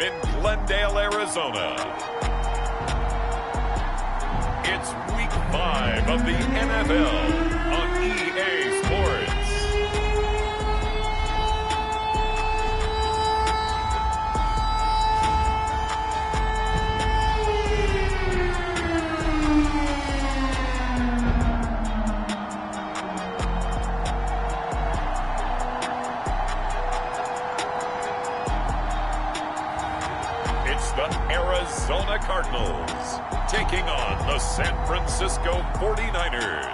in Glendale, Arizona. It's Week 5 of the NFL on EA Sports. Arizona Cardinals taking on the San Francisco 49ers.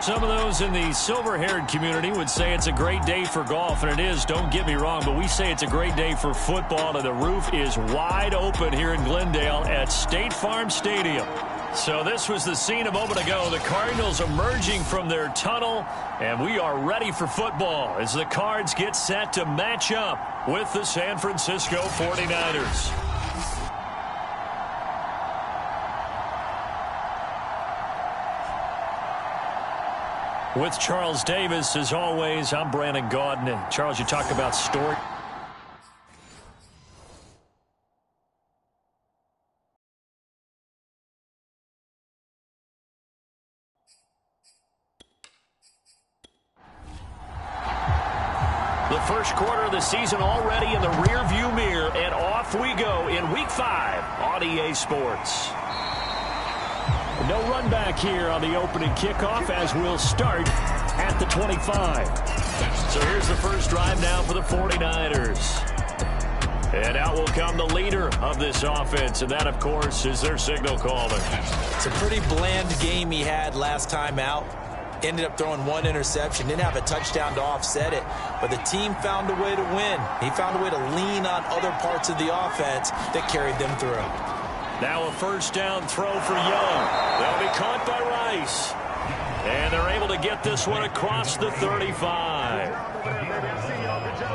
Some of those in the silver-haired community would say it's a great day for golf, and it is, don't get me wrong, but we say it's a great day for football, and the roof is wide open here in Glendale at State Farm Stadium. So this was the scene a moment ago. The Cardinals emerging from their tunnel, and we are ready for football as the Cards get set to match up with the San Francisco 49ers. With Charles Davis, as always, I'm Brandon Gaudin. And Charles, you talk about story. The first quarter of the season already in the rearview mirror, and off we go in Week 5 on EA Sports. No run back here on the opening kickoff as we'll start at the 25. So here's the first drive now for the 49ers. And out will come the leader of this offense, and that, of course, is their signal caller. It's a pretty bland game he had last time out. Ended up throwing one interception. Didn't have a touchdown to offset it. But the team found a way to win. He found a way to lean on other parts of the offense that carried them through. Now a first down throw for Young. They'll be caught by Rice. And they're able to get this one across the 35.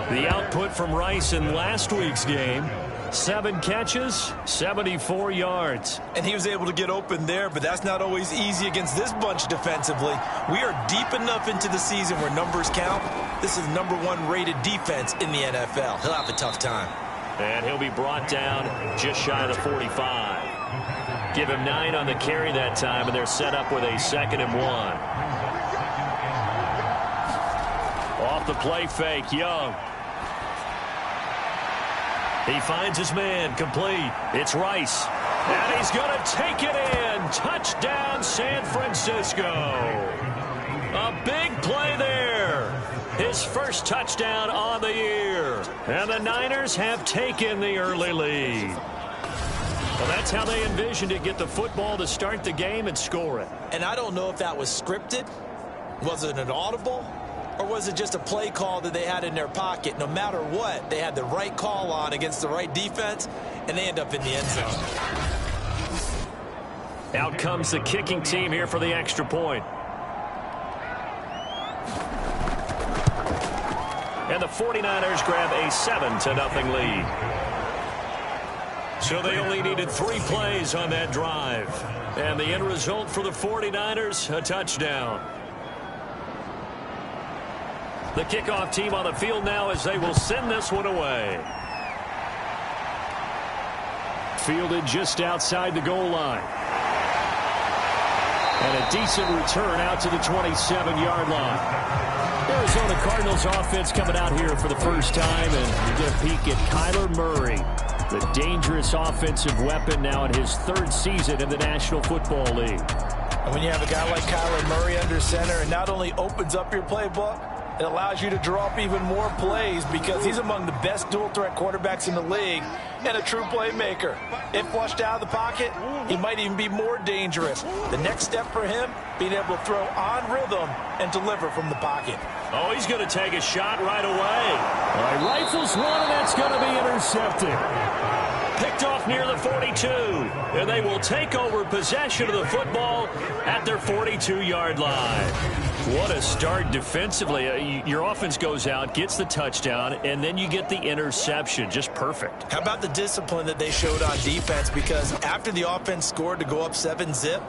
The output from Rice in last week's game, 7 catches, 74 yards. And he was able to get open there, but that's not always easy against this bunch defensively. We are deep enough into the season where numbers count. This is #1 rated defense in the NFL. He'll have a tough time. And he'll be brought down just shy of the 45. Give him 9 on the carry that time, and they're set up with a 2nd and 1. Off the play fake, Young. He finds his man, complete. It's Rice. And he's going to take it in. Touchdown, San Francisco. A big play there. His first touchdown on the year. And the Niners have taken the early lead. Well, that's how they envisioned it. Get the football to start the game and score it. And I don't know if that was scripted. Was it an audible? Or was it just a play call that they had in their pocket? No matter what, they had the right call on against the right defense, and they end up in the end zone. Out comes the kicking team here for the extra point. And the 49ers grab a 7-0 lead. So they only needed 3 plays on that drive. And the end result for the 49ers, a touchdown. The kickoff team on the field now as they will send this one away. Fielded just outside the goal line. And a decent return out to the 27-yard line. Arizona Cardinals offense coming out here for the first time, and you get a peek at Kyler Murray, the dangerous offensive weapon now in his 3rd season in the National Football League. And when you have a guy like Kyler Murray under center, it not only opens up your playbook, it allows you to draw up even more plays because he's among the best dual-threat quarterbacks in the league and a true playmaker. If flushed out of the pocket, he might even be more dangerous. The next step for him, being able to throw on rhythm and deliver from the pocket. Oh, he's going to take a shot right away. All right, rifles one, and that's going to be intercepted. Picked off near the 42, and they will take over possession of the football at their 42-yard line. What a start defensively. Your offense goes out, gets the touchdown, and then you get the interception. Just perfect. How about the discipline that they showed on defense? Because after the offense scored to go up 7-0,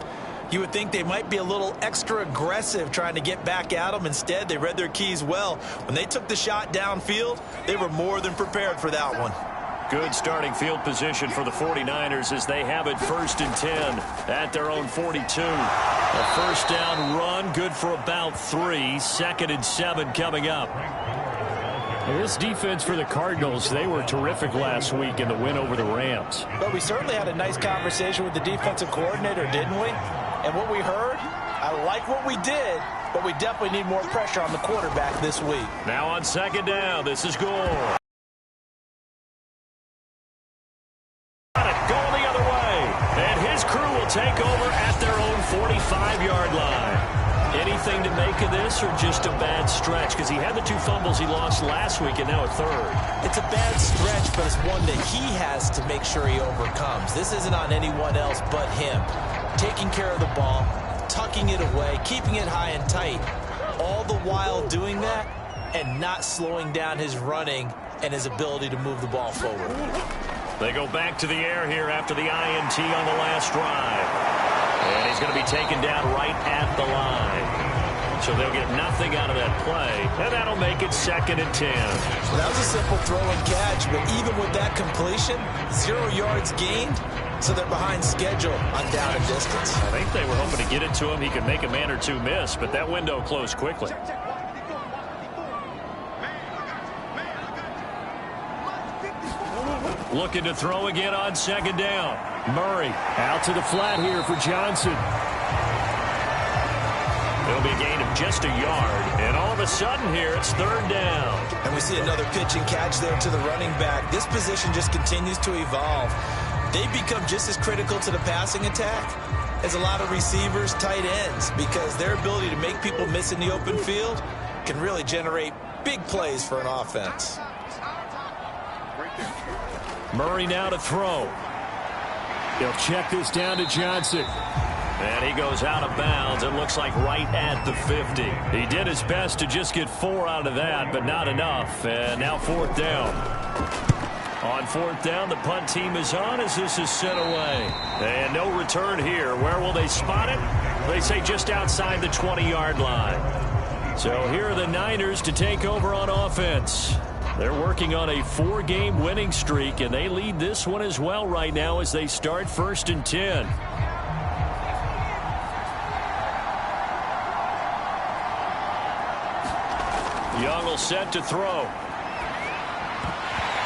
You would think they might be a little extra aggressive trying to get back at them. Instead, they read their keys well. When they took the shot downfield, they were more than prepared for that one. Good starting field position for the 49ers as they have it 1st and 10 at their own 42. A first down run, good for about 3. 2nd and 7 coming up. This defense for the Cardinals, they were terrific last week in the win over the Rams. But we certainly had a nice conversation with the defensive coordinator, didn't we? And what we heard, I like what we did, but we definitely need more pressure on the quarterback this week. Now on 2nd down, this is Gore. Going the other way. And his crew will take over at their own 45-yard line. Anything to make of this or just a bad stretch? Because he had the 2 fumbles he lost last week and now a 3rd. It's a bad stretch, but it's one that he has to make sure he overcomes. This isn't on anyone else but him. Taking care of the ball, tucking it away, keeping it high and tight, all the while doing that and not slowing down his running and his ability to move the ball forward. They go back to the air here after the INT on the last drive. And he's going to be taken down right at the line. So they'll get nothing out of that play, and that'll make it 2nd and 10. Well, that was a simple throw and catch, but even with that completion, 0 yards gained. So they're behind schedule on down and distance. I think they were hoping to get it to him. He could make a man or 2 miss, but that window closed quickly. Looking to throw again on 2nd down. Murray out to the flat here for Johnson. It'll be a gain of just a yard, and all of a sudden here it's 3rd down. And we see another pitch and catch there to the running back. This position just continues to evolve. They become just as critical to the passing attack as a lot of receivers, tight ends, because their ability to make people miss in the open field can really generate big plays for an offense. Murray now to throw. He'll check this down to Johnson. And he goes out of bounds. It looks like right at the 50. He did his best to just get 4 out of that, but not enough. And now 4th down. On 4th down, the punt team is on as this is sent away. And no return here. Where will they spot it? They say just outside the 20-yard line. So here are the Niners to take over on offense. They're working on a 4-game winning streak, and they lead this one as well right now as they start 1st and 10. Young will set to throw.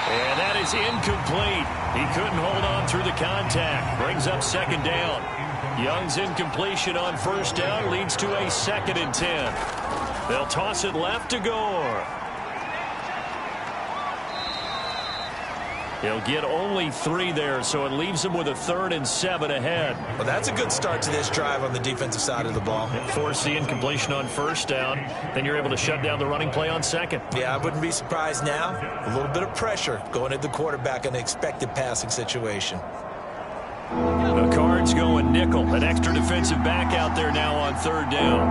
And that is incomplete. He couldn't hold on through the contact. Brings up 2nd down. Young's incompletion on 1st down leads to a 2nd and 10. They'll toss it left to Gore. He'll get only 3 there, so it leaves him with a 3rd and 7 ahead. Well, that's a good start to this drive on the defensive side of the ball. Force the incompletion on 1st down. Then you're able to shut down the running play on 2nd. Yeah, I wouldn't be surprised now. A little bit of pressure going at the quarterback in an expected passing situation. The Cards going nickel. An extra defensive back out there now on 3rd down.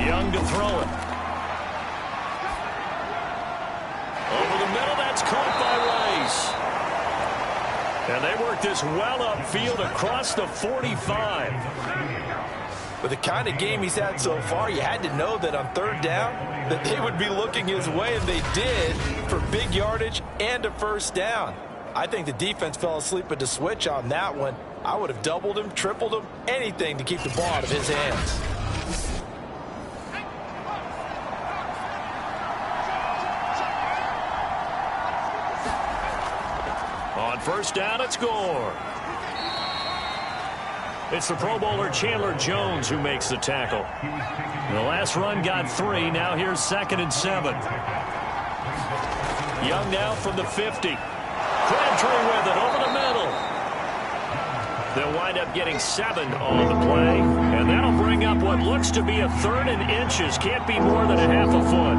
Young to throw it. Over the middle, that's caught by Rice. And they work this well upfield across the 45. With the kind of game he's had so far, you had to know that on 3rd down that they would be looking his way, and they did, for big yardage and a 1st down. I think the defense fell asleep at the switch on that one. I would have doubled him, tripled him, anything to keep the ball out of his hands. On 1st down, it's Gore. It's the Pro Bowler Chandler Jones who makes the tackle. The last run got 3. Now here's 2nd and 7. Young now from the 50. Crabtree with it over the middle. They'll wind up getting 7 on the play. And that'll bring up what looks to be a 3rd and inches. Can't be more than a half a foot.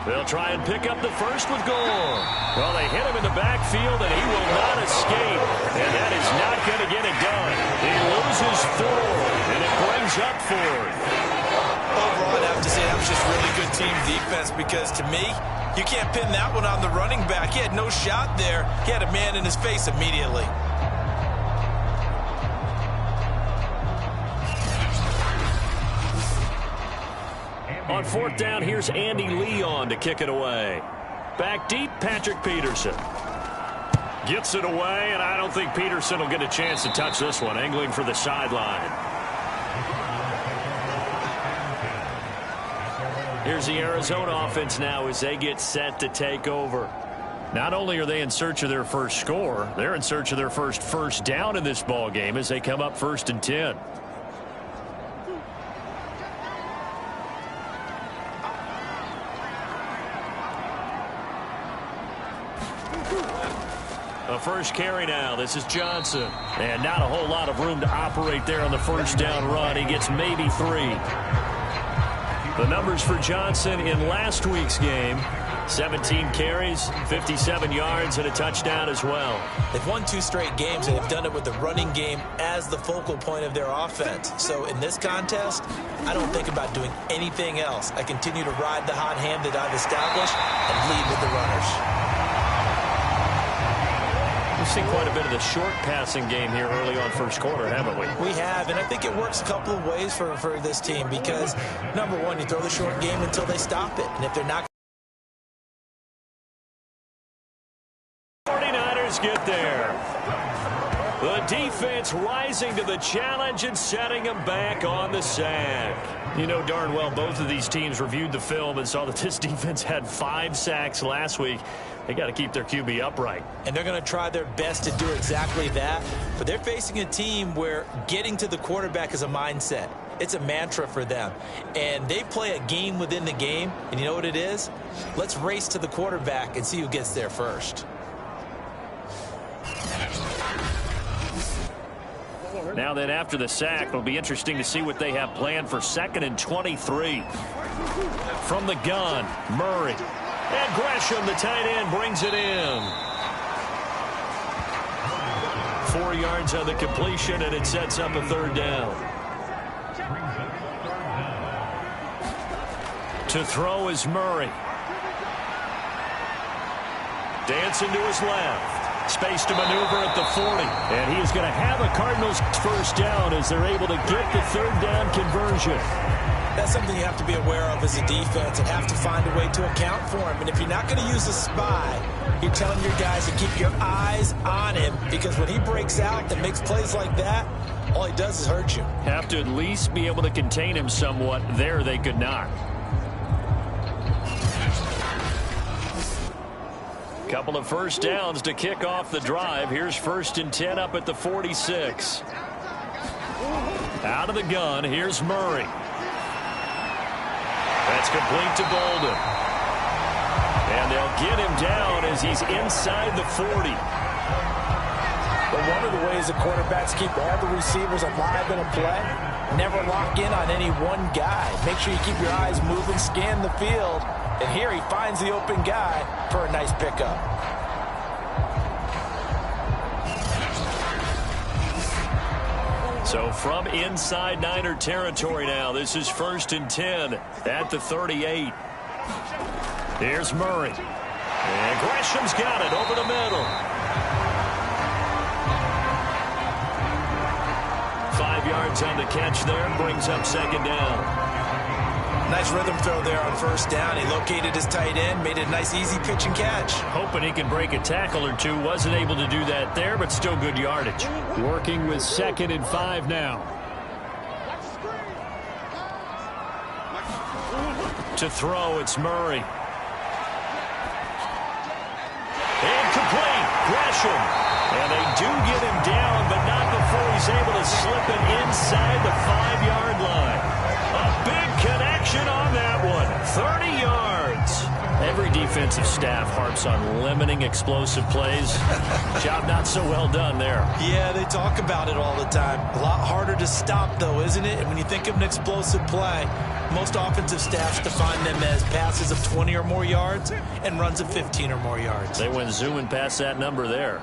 They'll try and pick up the 1st with Gore. Well, they hit him in the backfield, and he will not escape. And that is not going to get it done. He loses 4, and it brings up 4th. Overall, I'd have to say that was just really good team defense, because to me, you can't pin that one on the running back. He had no shot there. He had a man in his face immediately. On fourth down, here's Andy Leon to kick it away. Back deep, Patrick Peterson. Gets it away, and I don't think Peterson will get a chance to touch this one, angling for the sideline. Here's the Arizona offense now as they get set to take over. Not only are they in search of their first score, they're in search of their first down in this ball game as they come up 1st and 10. A first carry now. This is Johnson. And not a whole lot of room to operate there on the first down run. He gets maybe 3. The numbers for Johnson in last week's game: 17 carries, 57 yards, and a touchdown as well. They've won 2 straight games, and they've done it with the running game as the focal point of their offense. So in this contest, I don't think about doing anything else. I continue to ride the hot hand that I've established and lead with the runners. We've seen quite a bit of the short passing game here early on first quarter, haven't we? We have, and I think it works a couple of ways for this team because, number one, you throw the short game until they stop it. And if they're not... 49ers get there. The defense rising to the challenge and setting them back on the sack. You know darn well both of these teams reviewed the film and saw that this defense had 5 sacks last week. They got to keep their QB upright. And they're going to try their best to do exactly that. But they're facing a team where getting to the quarterback is a mindset. It's a mantra for them. And they play a game within the game. And you know what it is? Let's race to the quarterback and see who gets there first. Now then, after the sack, it'll be interesting to see what they have planned for 2nd and 23. From the gun, Murray. And Gresham, the tight end, brings it in. 4 yards on the completion, and it sets up a 3rd down. To throw is Murray. Dancing to his left. Space to maneuver at the 40. And he is going to have a Cardinals first down as they're able to get the 3rd down conversion. That's something you have to be aware of as a defense and have to find a way to account for him. And if you're not going to use a spy, you're telling your guys to keep your eyes on him because when he breaks out and makes plays like that, all he does is hurt you. Have to at least be able to contain him somewhat. There they could not. Couple of first downs to kick off the drive. Here's 1st and 10 up at the 46. Out of the gun, here's Murray. That's complete to Bolden. And they'll get him down as he's inside the 40. But one of the ways the quarterbacks keep all the receivers alive in a play, never lock in on any one guy. Make sure you keep your eyes moving, scan the field. And here he finds the open guy for a nice pickup. So from inside Niner territory now, this is 1st and 10 at the 38. Here's Murray. And Gresham's got it over the middle. 5 yards on the catch there, brings up 2nd down. Nice rhythm throw there on 1st down. He located his tight end, made it a nice easy pitch and catch. Hoping he can break a tackle or two. Wasn't able to do that there, but still good yardage. Working with 2nd and 5 now. To throw, it's Murray. Incomplete. Gresham. And they do get him down, but not before he's able to slip it inside the 5-yard line. A big connection on that one. 30 yards. Every defensive staff harps on limiting explosive plays. Job not so well done there. Yeah, they talk about it all the time. A lot harder to stop, though, isn't it? And when you think of an explosive play, most offensive staffs define them as passes of 20 or more yards and runs of 15 or more yards. They went zooming past that number there.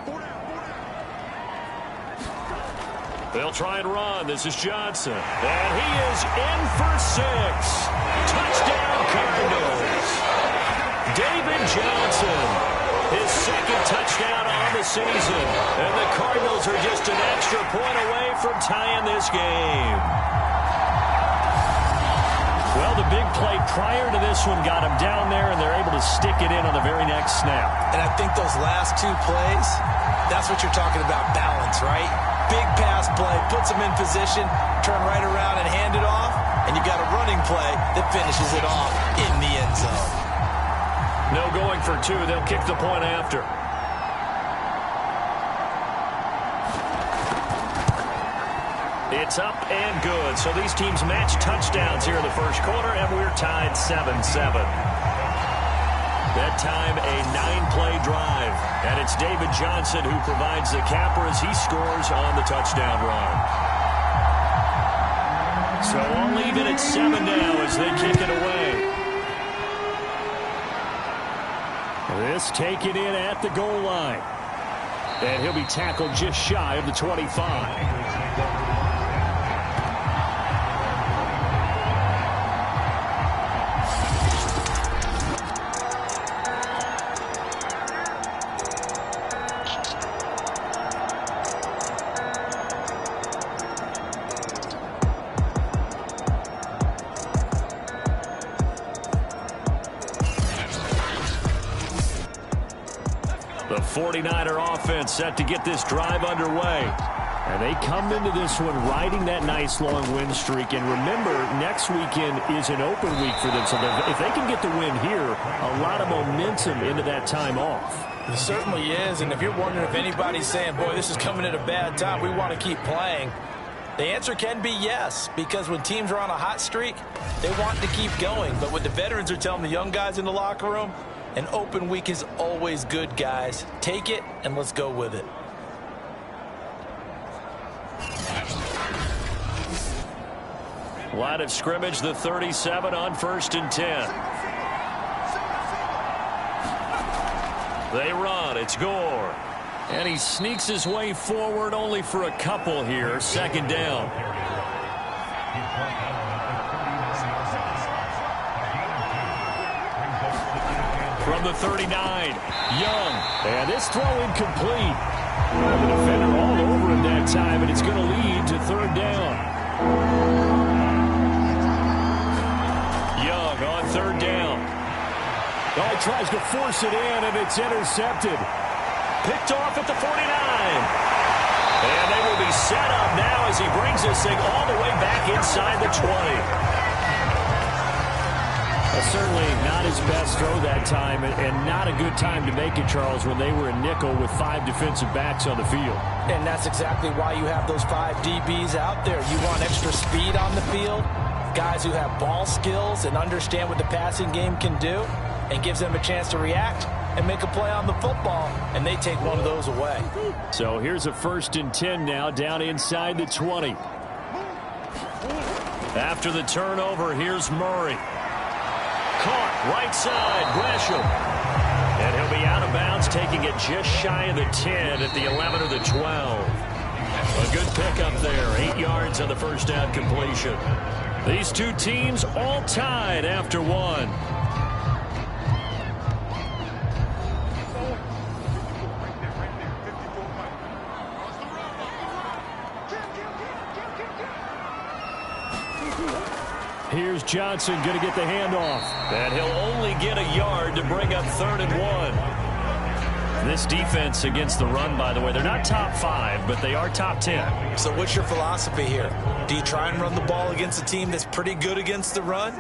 They'll try and run. This is Johnson. And he is in for 6. Touchdown, Cardinals. David Johnson, his 2nd touchdown on the season. And the Cardinals are just an extra point away from tying this game. Well, the big play prior to this one got him down there, and they're able to stick it in on the very next snap. And I think those last two plays, that's what you're talking about, balance, right? Big pass play, puts him in position, turn right around and hand it off, and you got a running play that finishes it off in the end zone. No going for two. They'll kick the point after. It's up and good. So these teams match touchdowns here in the first quarter, and we're tied 7-7. That time, a 9-play drive. And it's David Johnson who provides the capper as he scores on the touchdown run. So I'll leave it at 7 now as they kick it away. This taken in at the goal line. And he'll be tackled just shy of the 25. The 49er offense set to get this drive underway. And they come into this one riding that nice long win streak. And remember, next weekend is an open week for them. So if they can get the win here, a lot of momentum into that time off. It certainly is. And if you're wondering if anybody's saying, boy, this is coming at a bad time, we want to keep playing, the answer can be yes. Because when teams are on a hot streak, they want to keep going. But what the veterans are telling the young guys in the locker room, an open week is always good, guys. Take it, and let's go with it. Line of scrimmage, the 37 on 1st and 10. They run. It's Gore. And he sneaks his way forward only for a couple here. 2nd down. From the 39, Young. And this throw incomplete. The defender all over him that time, and it's going to lead to 3rd down. Young on 3rd down. Oh, he tries to force it in, and it's intercepted. Picked off at the 49. And they will be set up now as he brings this thing all the way back inside the 20. Certainly not his best throw that time, and not a good time to make it, Charles, when they were in nickel with 5 defensive backs on the field. And that's exactly why you have those 5 DBs out there. You want extra speed on the field, guys who have ball skills and understand what the passing game can do, and gives them a chance to react and make a play on the football, and they take one of those away. So here's a 1st and 10 now, down inside the 20. After the turnover, here's Murray. Caught right side, Gresham. And he'll be out of bounds, taking it just shy of the 10 at the 11 or the 12. A good pickup there, 8 yards on the first down completion. These two teams all tied after one. Here's Johnson going to get the handoff. And he'll only get a yard to bring up 3rd and 1. This defense against the run, by the way, they're not top 5, but they are top 10. So what's your philosophy here? Do you try and run the ball against a team that's pretty good against the run?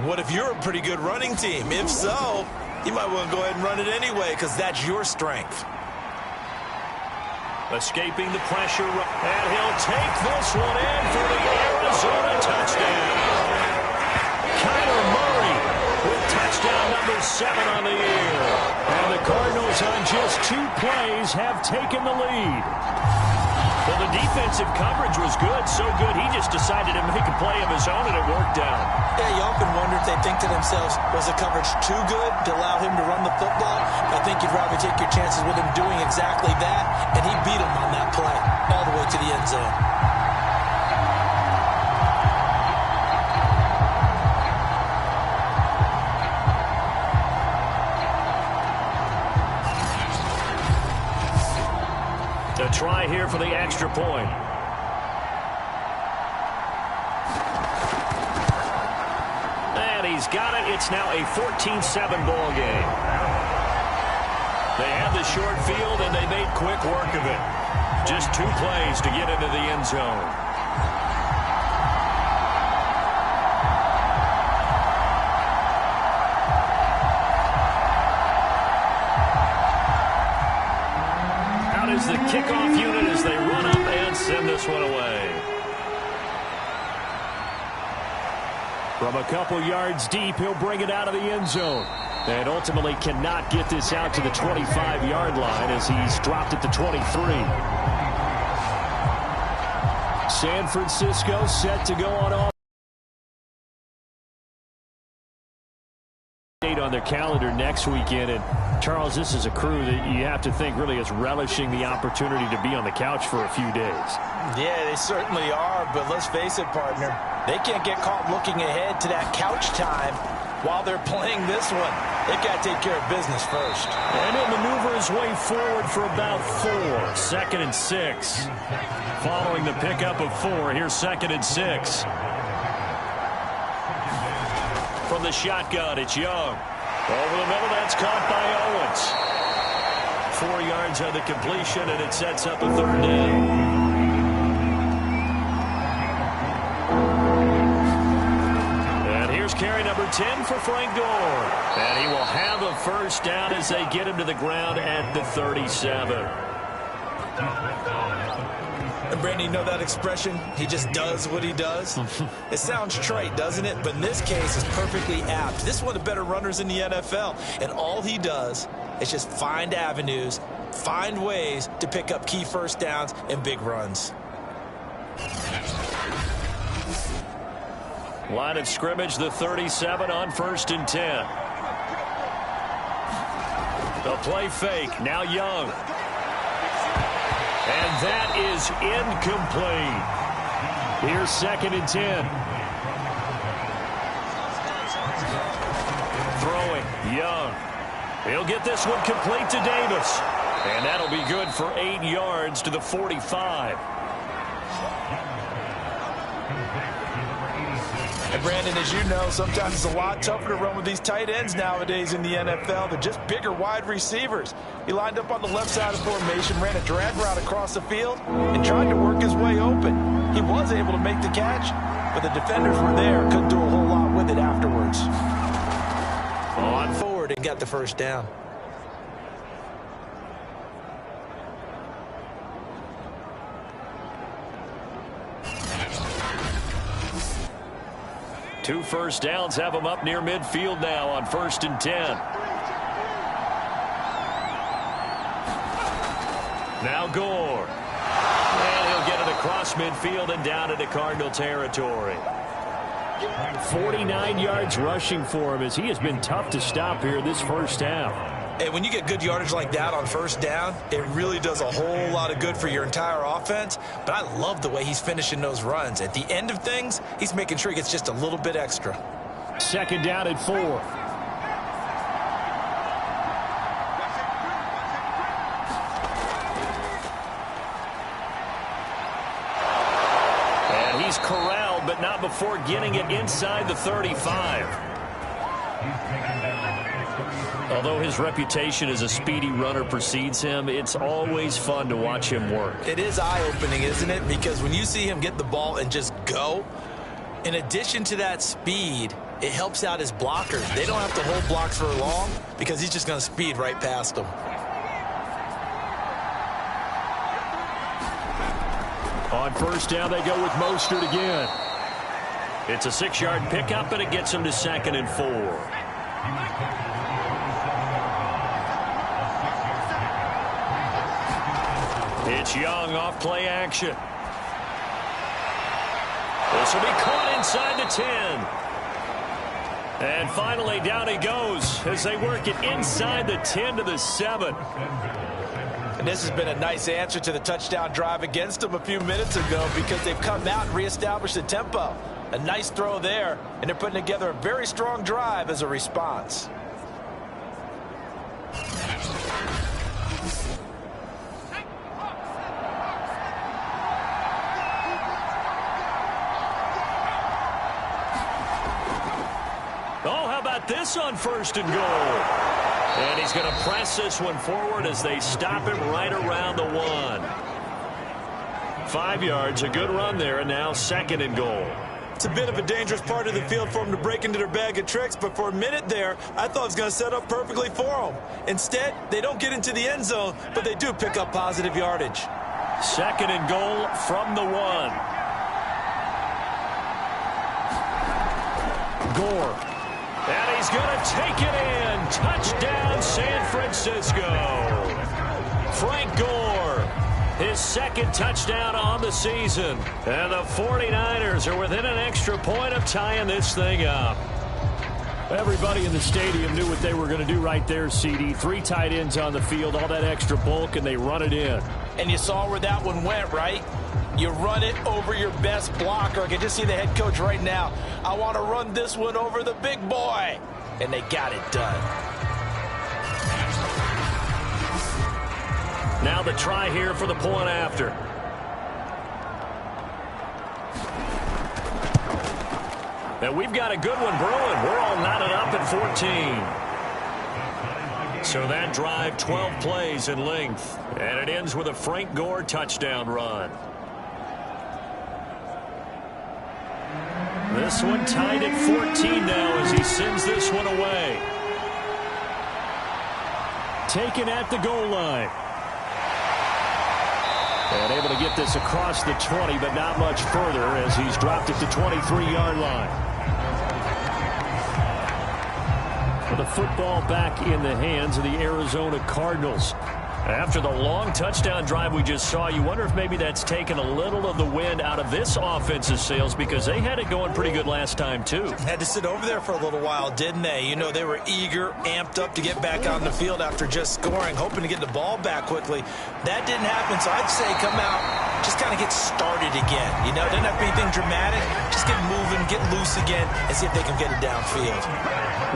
What if you're a pretty good running team? If so, you might want to go ahead and run it anyway because that's your strength. Escaping the pressure, and he'll take this one in for the Arizona touchdown. Kyler Murray with touchdown number 7 on the year. And the Cardinals on just 2 plays have taken the lead. Well, the defensive coverage was good, so good he just decided to make a play of his own, and it worked out. Yeah, you often wonder if they think to themselves, was the coverage too good to allow him to run the football? I think you'd rather take your chances with him doing exactly that, and he beat him on that play all the way to the end zone. A try here for the extra point. he's got it. It's now a 14-7 ball game. They had the short field, and they made quick work of it. Just 2 plays to get into the end zone. Out is the kickoff unit as they run up and send this one away. From a couple yards deep, he'll bring it out of the end zone. And ultimately cannot get this out to the 25-yard line as he's dropped it to 23. San Francisco set to go on off. On their calendar next weekend. And Charles, this is a crew that you have to think really is relishing the opportunity to be on the couch for a few days. Yeah, they certainly are, but let's face it, partner, they can't get caught looking ahead to that couch time while they're playing this one. They've got to take care of business first. And he'll maneuver his way forward for about 4. 2nd and 6. Following the pickup of 4, here's 2nd and 6. From the shotgun, it's Young. Over the middle, that's caught by Owens. 4 yards on the completion, and it sets up a 3rd down. And here's carry number 10 for Frank Gore. And he will have a 1st down as they get him to the ground at the 37. And Brandon, you know that expression? He just does what he does. It sounds trite, doesn't it? But in this case, it's perfectly apt. This is one of the better runners in the NFL. And all he does is just find avenues, find ways to pick up key 1st downs and big runs. Line of scrimmage, the 37 on 1st and 10. The play fake, now Young. And that is incomplete. Here's 2nd and 10. Throwing, Young. He'll get this one complete to Davis. And that'll be good for 8 yards to the 45. And Brandon, as you know, sometimes it's a lot tougher to run with these tight ends nowadays in the NFL. They're just bigger wide receivers. He lined up on the left side of formation, ran a drag route across the field, and tried to work his way open. He was able to make the catch, but the defenders were there, couldn't do a whole lot with it afterwards. On forward and got the 1st down. Two 1st downs have him up near midfield now on 1st and 10. Now Gore. And he'll get it across midfield and down into Cardinal territory. 49 yards rushing for him as he has been tough to stop here this 1st half. And when you get good yardage like that on 1st down, it really does a whole lot of good for your entire offense. But I love the way he's finishing those runs. At the end of things, he's making sure he gets just a little bit extra. 2nd down and 4. And he's corralled, but not before getting it inside the 35. Although his reputation as a speedy runner precedes him, it's always fun to watch him work. It is eye-opening, isn't it? Because when you see him get the ball and just go, in addition to that speed, it helps out his blockers. They don't have to hold blocks for long because he's just going to speed right past them. On 1st down, they go with Mostert again. It's a 6-yard pickup, and it gets him to 2nd and 4. It's Young off play action. This will be caught inside the 10. And finally, down he goes as they work it inside the 10 to the 7. And this has been a nice answer to the touchdown drive against them a few minutes ago because they've come out and reestablished the tempo. A nice throw there, and they're putting together a very strong drive as a response. about this on 1st and goal? And he's going to press this one forward as they stop him right around the 1. 5 yards, a good run there, and now 2nd and goal. It's a bit of a dangerous part of the field for them to break into their bag of tricks, but for a minute there, I thought it was going to set up perfectly for them. Instead, they don't get into the end zone, but they do pick up positive yardage. 2nd and goal from the 1. Gore. And he's going to take it in. Touchdown, San Francisco. Frank Gore, his 2nd touchdown on the season. And the 49ers are within an extra point of tying this thing up. Everybody in the stadium knew what they were going to do right there, CD. 3 tight ends on the field, all that extra bulk, and they run it in. And you saw where that one went, right? You run it over your best blocker. I can just see the head coach right now. I want to run this one over the big boy. And they got it done. Now the try here for the point after. And we've got a good one brewing. We're all knotted up at 14. So that drive, 12 plays in length. And it ends with a Frank Gore touchdown run. This one tied at 14 now as he sends this one away. Taken at the goal line. And able to get this across the 20, but not much further as he's dropped at the 23-yard line. With the football back in the hands of the Arizona Cardinals. After the long touchdown drive we just saw, you wonder if maybe that's taken a little of the wind out of this offense's sails because they had it going pretty good last time, too. Had to sit over there for a little while, didn't they? You know, they were eager, amped up to get back out on the field after just scoring, hoping to get the ball back quickly. That didn't happen, so I'd say come out, just kind of get started again. You know, doesn't have to be anything dramatic. Just get moving, get loose again, and see if they can get it downfield.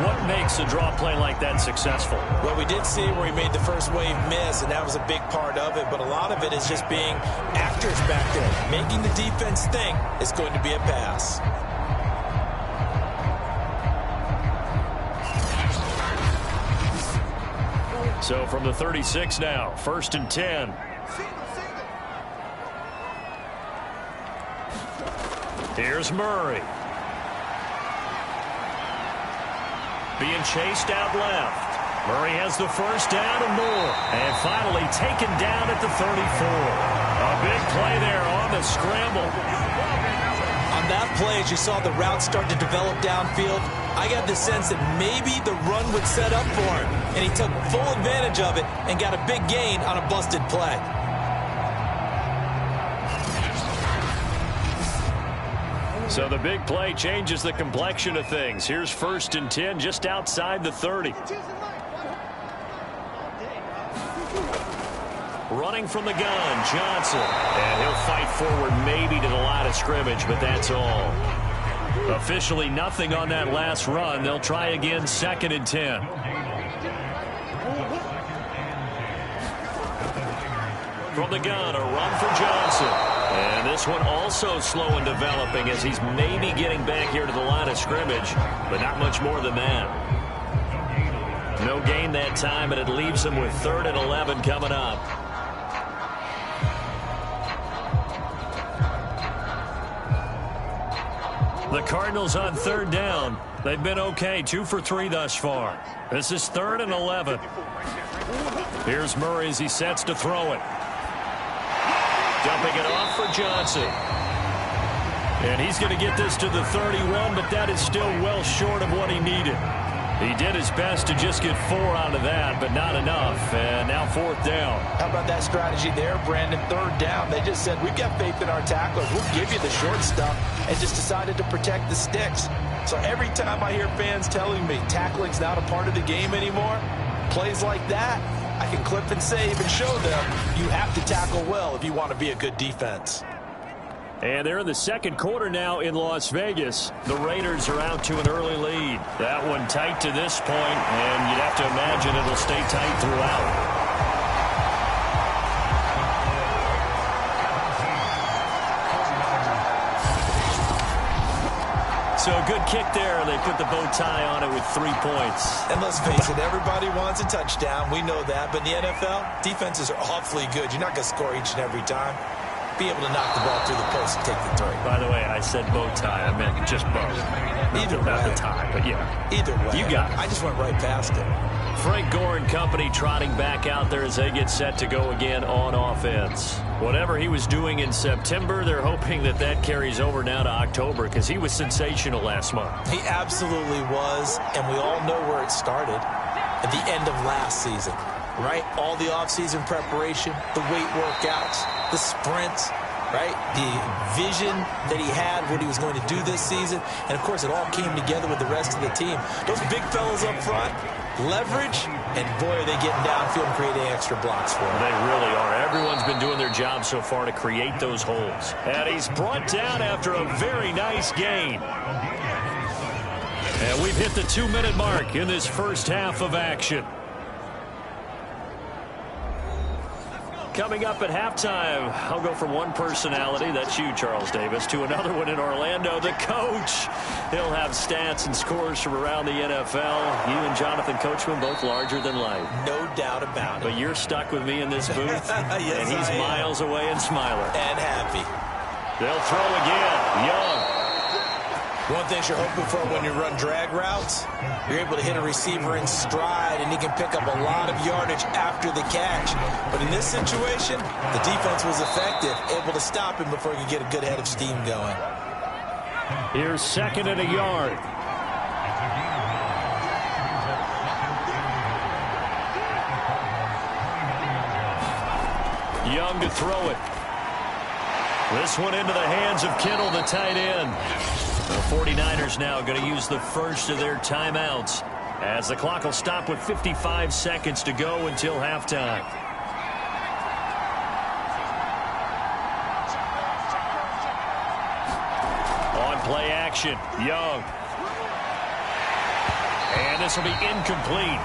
What makes a draw play like that successful? Well, we did see where he made the first wave miss, and that was a big part of it. But a lot of it is just being actors back there. Making the defense think it's going to be a pass. So from the 36 now, 1st and 10. Here's Murray. Being chased out left. Murray has the first down and more. And finally taken down at the 34. A big play there on the scramble. On that play, as you saw the route start to develop downfield, I got the sense that maybe the run would set up for him. And he took full advantage of it and got a big gain on a busted play. So the big play changes the complexion of things. Here's 1st and 10 just outside the 30. Running from the gun, Johnson. And he'll fight forward maybe to the line of scrimmage, but that's all. Officially nothing on that last run. They'll try again 2nd and 10. From the gun, a run for Johnson. And this one also slow in developing as he's maybe getting back here to the line of scrimmage, but not much more than that. No gain that time, and it leaves him with 3rd and 11 coming up. The Cardinals on 3rd down. They've been okay, 2 for 3 thus far. This is 3rd and 11. Here's Murray as he sets to throw it. Dumping it off for Johnson. And he's going to get this to the 31, but that is still well short of what he needed. He did his best to just get 4 out of that, but not enough. And now 4th down. How about that strategy there, Brandon? 3rd down. They just said, we've got faith in our tacklers. We'll give you the short stuff, and just decided to protect the sticks. So every time I hear fans telling me tackling's not a part of the game anymore, plays like that, I can clip and save and show them you have to tackle well if you want to be a good defense. And they're in the 2nd quarter now in Las Vegas. The Raiders are out to an early lead. That one tight to this point, and you'd have to imagine it'll stay tight throughout. So a good kick there. They put the bow tie on it with 3 points. And let's face it, everybody wants a touchdown. We know that. But in the NFL, defenses are awfully good. You're not going to score each and every time. Be able to knock the ball through the post and take the three. By the way, I said bow tie. I meant just bow. Either way. Not the tie, but yeah. Either way. You got it. I just went right past it. Frank Gore and company trotting back out there as they get set to go again on offense. Whatever he was doing in September, they're hoping that that carries over now to October because he was sensational last month. He absolutely was, and we all know where it started at the end of last season, right? All the offseason preparation, the weight workouts, the sprints, right? The vision that he had, what he was going to do this season, and of course it all came together with the rest of the team. Those big fellas up front, leverage, and boy, are they getting downfield and creating extra blocks for him. They really are. Everyone's been doing their job so far to create those holes. And he's brought down after a very nice gain. And we've hit the 2-minute mark in this first half of action. Coming up at halftime, I'll go from one personality, that's you, Charles Davis, to another one in Orlando, the coach. He'll have stats and scores from around the NFL. You and Jonathan Coachman, both larger than life. No doubt about it. But you're stuck with me in this booth, Yes, and he's miles away and smiling. And happy. They'll throw again. Young. One thing you're hoping for when you run drag routes, you're able to hit a receiver in stride, and he can pick up a lot of yardage after the catch. But in this situation, the defense was effective, able to stop him before he could get a good head of steam going. Here's 2nd and a yard. Young to throw it. This one into the hands of Kittle, the tight end. The 49ers now going to use the first of their timeouts as the clock will stop with 55 seconds to go until halftime. On play action, Young. And this will be incomplete.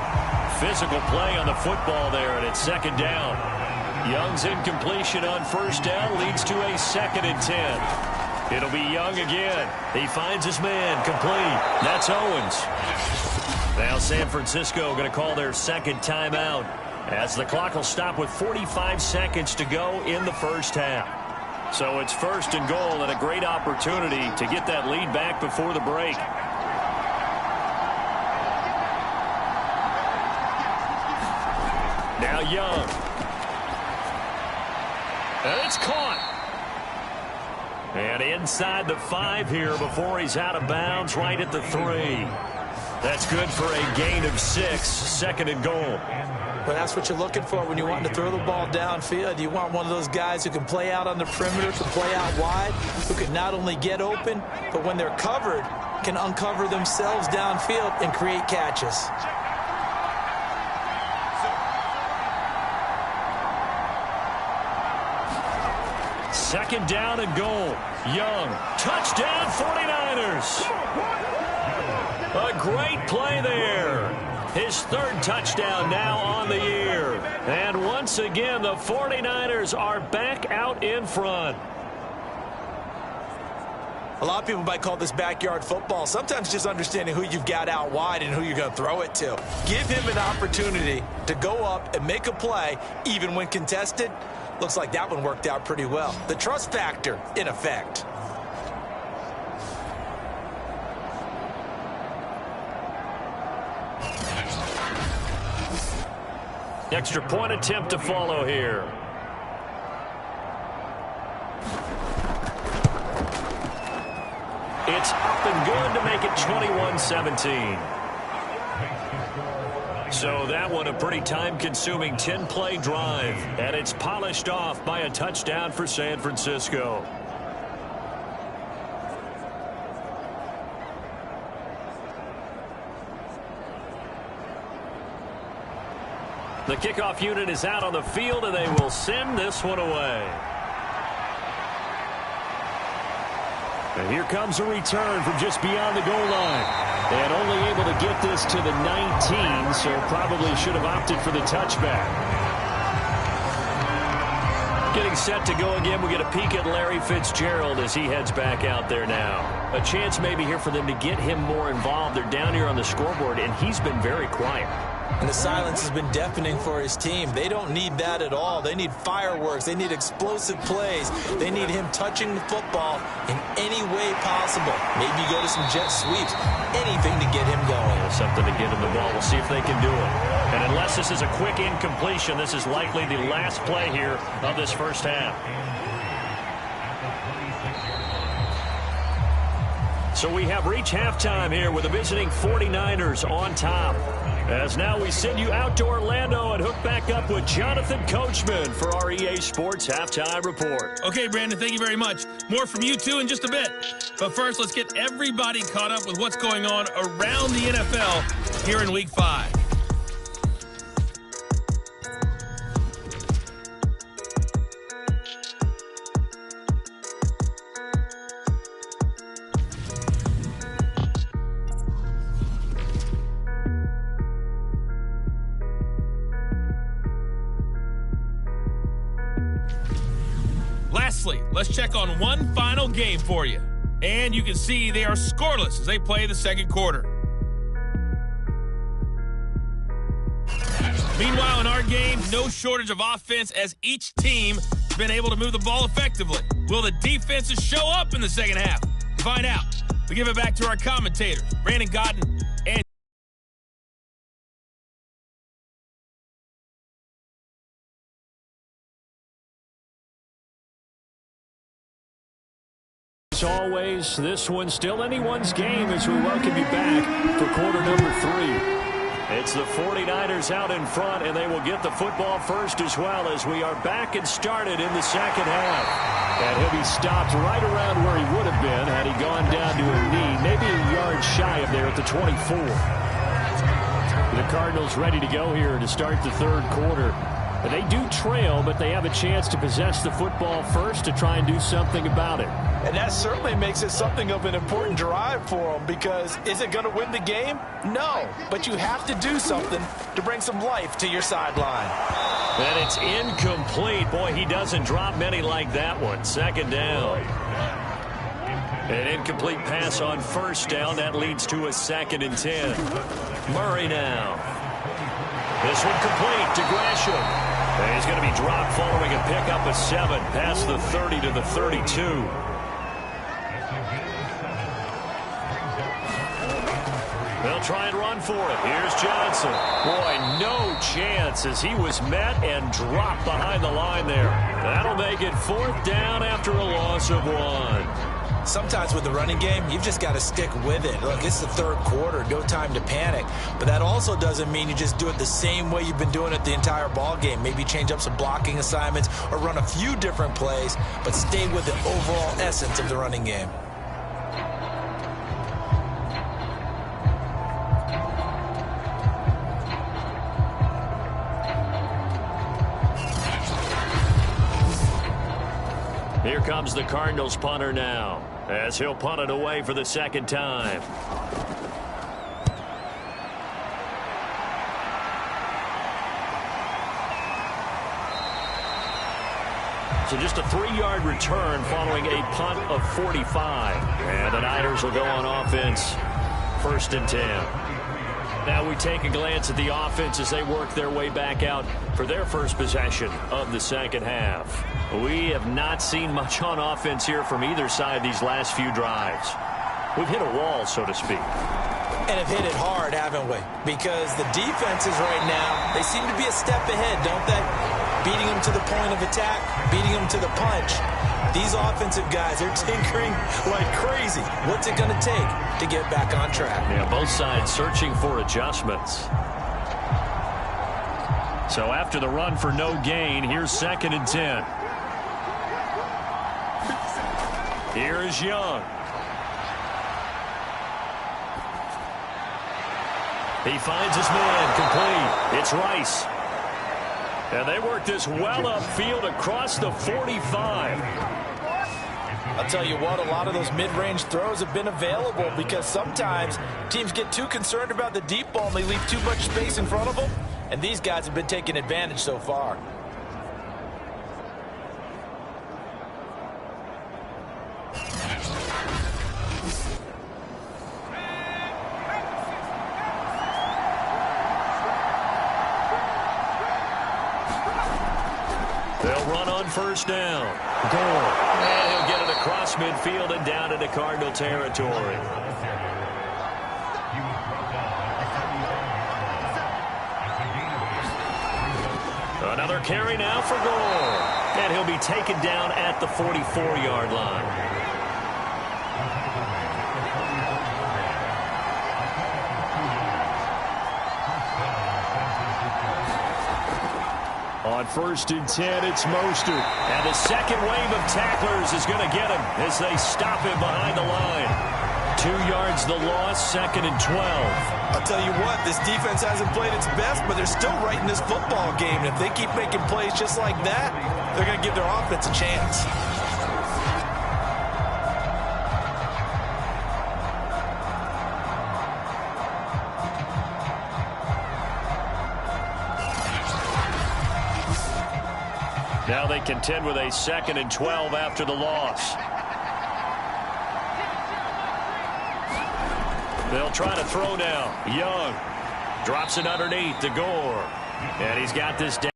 Physical play on the football there, and it's 2nd down. Young's incompletion on 1st down leads to a 2nd and 10. It'll be Young again. He finds his man, complete. That's Owens. Now San Francisco going to call their 2nd timeout as the clock will stop with 45 seconds to go in the first half. So it's 1st and goal and a great opportunity to get that lead back before the break. Now Young. And it's caught. And inside the 5 here before he's out of bounds, right at the 3. That's good for a gain of 6, 2nd and goal. But that's what you're looking for when you want to throw the ball downfield. You want one of those guys who can play out on the perimeter, can play out wide, who can not only get open, but when they're covered, can uncover themselves downfield and create catches. Second down and goal. Young. Touchdown 49ers. A great play there. His 3rd touchdown now on the year. And once again, the 49ers are back out in front. A lot of people might call this backyard football. Sometimes just understanding who you've got out wide and who you're going to throw it to. Give him an opportunity to go up and make a play, even when contested. Looks like that one worked out pretty well. The trust factor in effect. Extra point attempt to follow here. It's up and good to make it 21-17. So that one a pretty time-consuming 10-play drive, and it's polished off by a touchdown for San Francisco. The kickoff unit is out on the field, and they will send this one away. And here comes a return from just beyond the goal line. And only able to get this to the 19, so probably should have opted for the touchback. Getting set to go again. We get a peek at Larry Fitzgerald as he heads back out there now. A chance maybe here for them to get him more involved. They're down here on the scoreboard, and he's been very quiet. And the silence has been deafening for his team. They don't need that at all. They need fireworks. They need explosive plays. They need him touching the football in any way possible. Maybe go to some jet sweeps. Anything to get him going. Something to get him the ball. We'll see if they can do it. And unless this is a quick incompletion, this is likely the last play here of this first half. So we have reached halftime here with the visiting 49ers on top. As now we send you out to Orlando and hook back up with Jonathan Coachman for our EA Sports Halftime Report. Okay, Brandon, thank you very much. More from you, too, in just a bit. But first, let's get everybody caught up with what's going on around the NFL here in Week 5. Lastly, let's check on one final game for you. And you can see they are scoreless as they play the second quarter. Meanwhile, in our game, no shortage of offense as each team has been able to move the ball effectively. Will the defenses show up in the second half? To find out, we give it back to our commentators, Brandon Godden and As always, this one's still anyone's game as we welcome you back for quarter number 3. It's the 49ers out in front, and they will get the football first as well as we are back and started in the second half. And he'll be stopped right around where he would have been had he gone down to a knee, maybe a yard shy of there at the 24. The Cardinals ready to go here to start the third quarter. They do trail, but they have a chance to possess the football first to try and do something about it. And that certainly makes it something of an important drive for them, because is it going to win the game? No, but you have to do something to bring some life to your sideline. And it's incomplete. Boy, he doesn't drop many like that one. Second down. An incomplete pass on first down. That leads to a 2nd and 10. Murray now. This one complete to Gresham. And he's going to be dropped following a pickup of 7 past the 30 to the 32. They'll try and run for it. Here's Johnson. Boy, no chance as he was met and dropped behind the line there. That'll make it 4th down after a loss of 1. Sometimes with the running game, you've just got to stick with it. Look, it's the third quarter, no time to panic. But that also doesn't mean you just do it the same way you've been doing it the entire ball game. Maybe change up some blocking assignments or run a few different plays, but stay with the overall essence of the running game. Here comes the Cardinals punter now, as he'll punt it away for the 2nd time. So just a 3-yard return following a punt of 45. And the Niners will go on offense, 1st and 10. Now we take a glance at the offense as they work their way back out for their first possession of the second half. We have not seen much on offense here from either side these last few drives. We've hit a wall, so to speak. And have hit it hard, haven't we? Because the defenses right now, they seem to be a step ahead, don't they? Beating them to the point of attack, beating them to the punch. These offensive guys are tinkering like crazy. What's it going to take to get back on track? Yeah, both sides searching for adjustments. So after the run for no gain, here's 2nd and 10. Here is Young. He finds his man complete. It's Rice. And they work this well upfield across the 45. I'll tell you what, a lot of those mid-range throws have been available because sometimes teams get too concerned about the deep ball and they leave too much space in front of them. And these guys have been taking advantage so far. They'll run on first down. Gore. And he'll get it across midfield and down into Cardinal territory. Another carry now for Gore. And he'll be taken down at the 44-yard line. On 1st and 10, it's Mostert. And the second wave of tacklers is going to get him as they stop him behind the line. 2 yards the loss, 2nd and 12. I'll tell you what, this defense hasn't played its best, but they're still right in this football game. And if they keep making plays just like that, they're going to give their offense a chance. Now they contend with a 2nd and 12 after the loss. They'll try to throw now. Young drops it underneath to Gore. And he's got this down.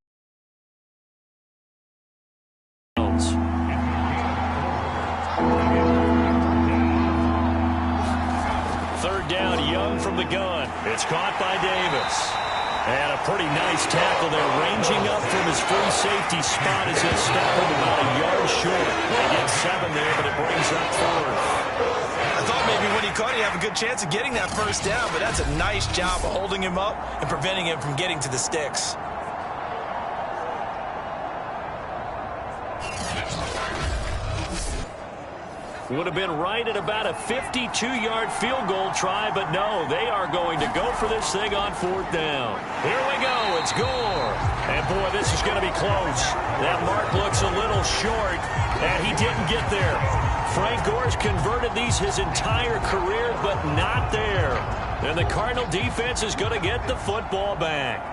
Third down, Young from the gun. It's caught by Davis. And a pretty nice tackle there, ranging up from his free safety spot as he'll step him about a yard short. They get 7 there, but it brings up 4th. I thought maybe when he caught it, he'd have a good chance of getting that first down, but that's a nice job of holding him up and preventing him from getting to the sticks. Would have been right at about a 52-yard field goal try, but no, they are going to go for this thing on 4th down. Here we go, it's Gore. And boy, this is going to be close. That mark looks a little short, and he didn't get there. Frank Gore's converted these his entire career, but not there. And the Cardinal defense is going to get the football back.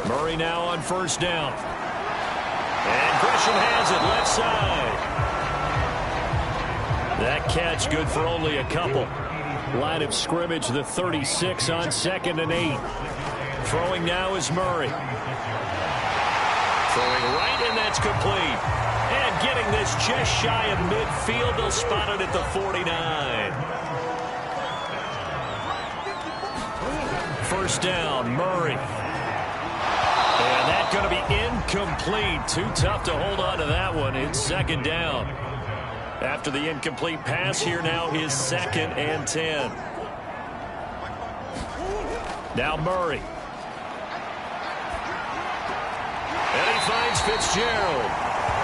Murray now on 1st down. And Gresham has it left side. That catch good for only a couple. Line of scrimmage, the 36 on 2nd and 8. Throwing now is Murray. Throwing right, and that's complete. And getting this just shy of midfield. They'll spot it at the 49. First down, Murray. And that's going to be incomplete. Too tough to hold on to that one. It's 2nd down. After the incomplete pass, here now is 2nd and 10. Now Murray. And he finds Fitzgerald.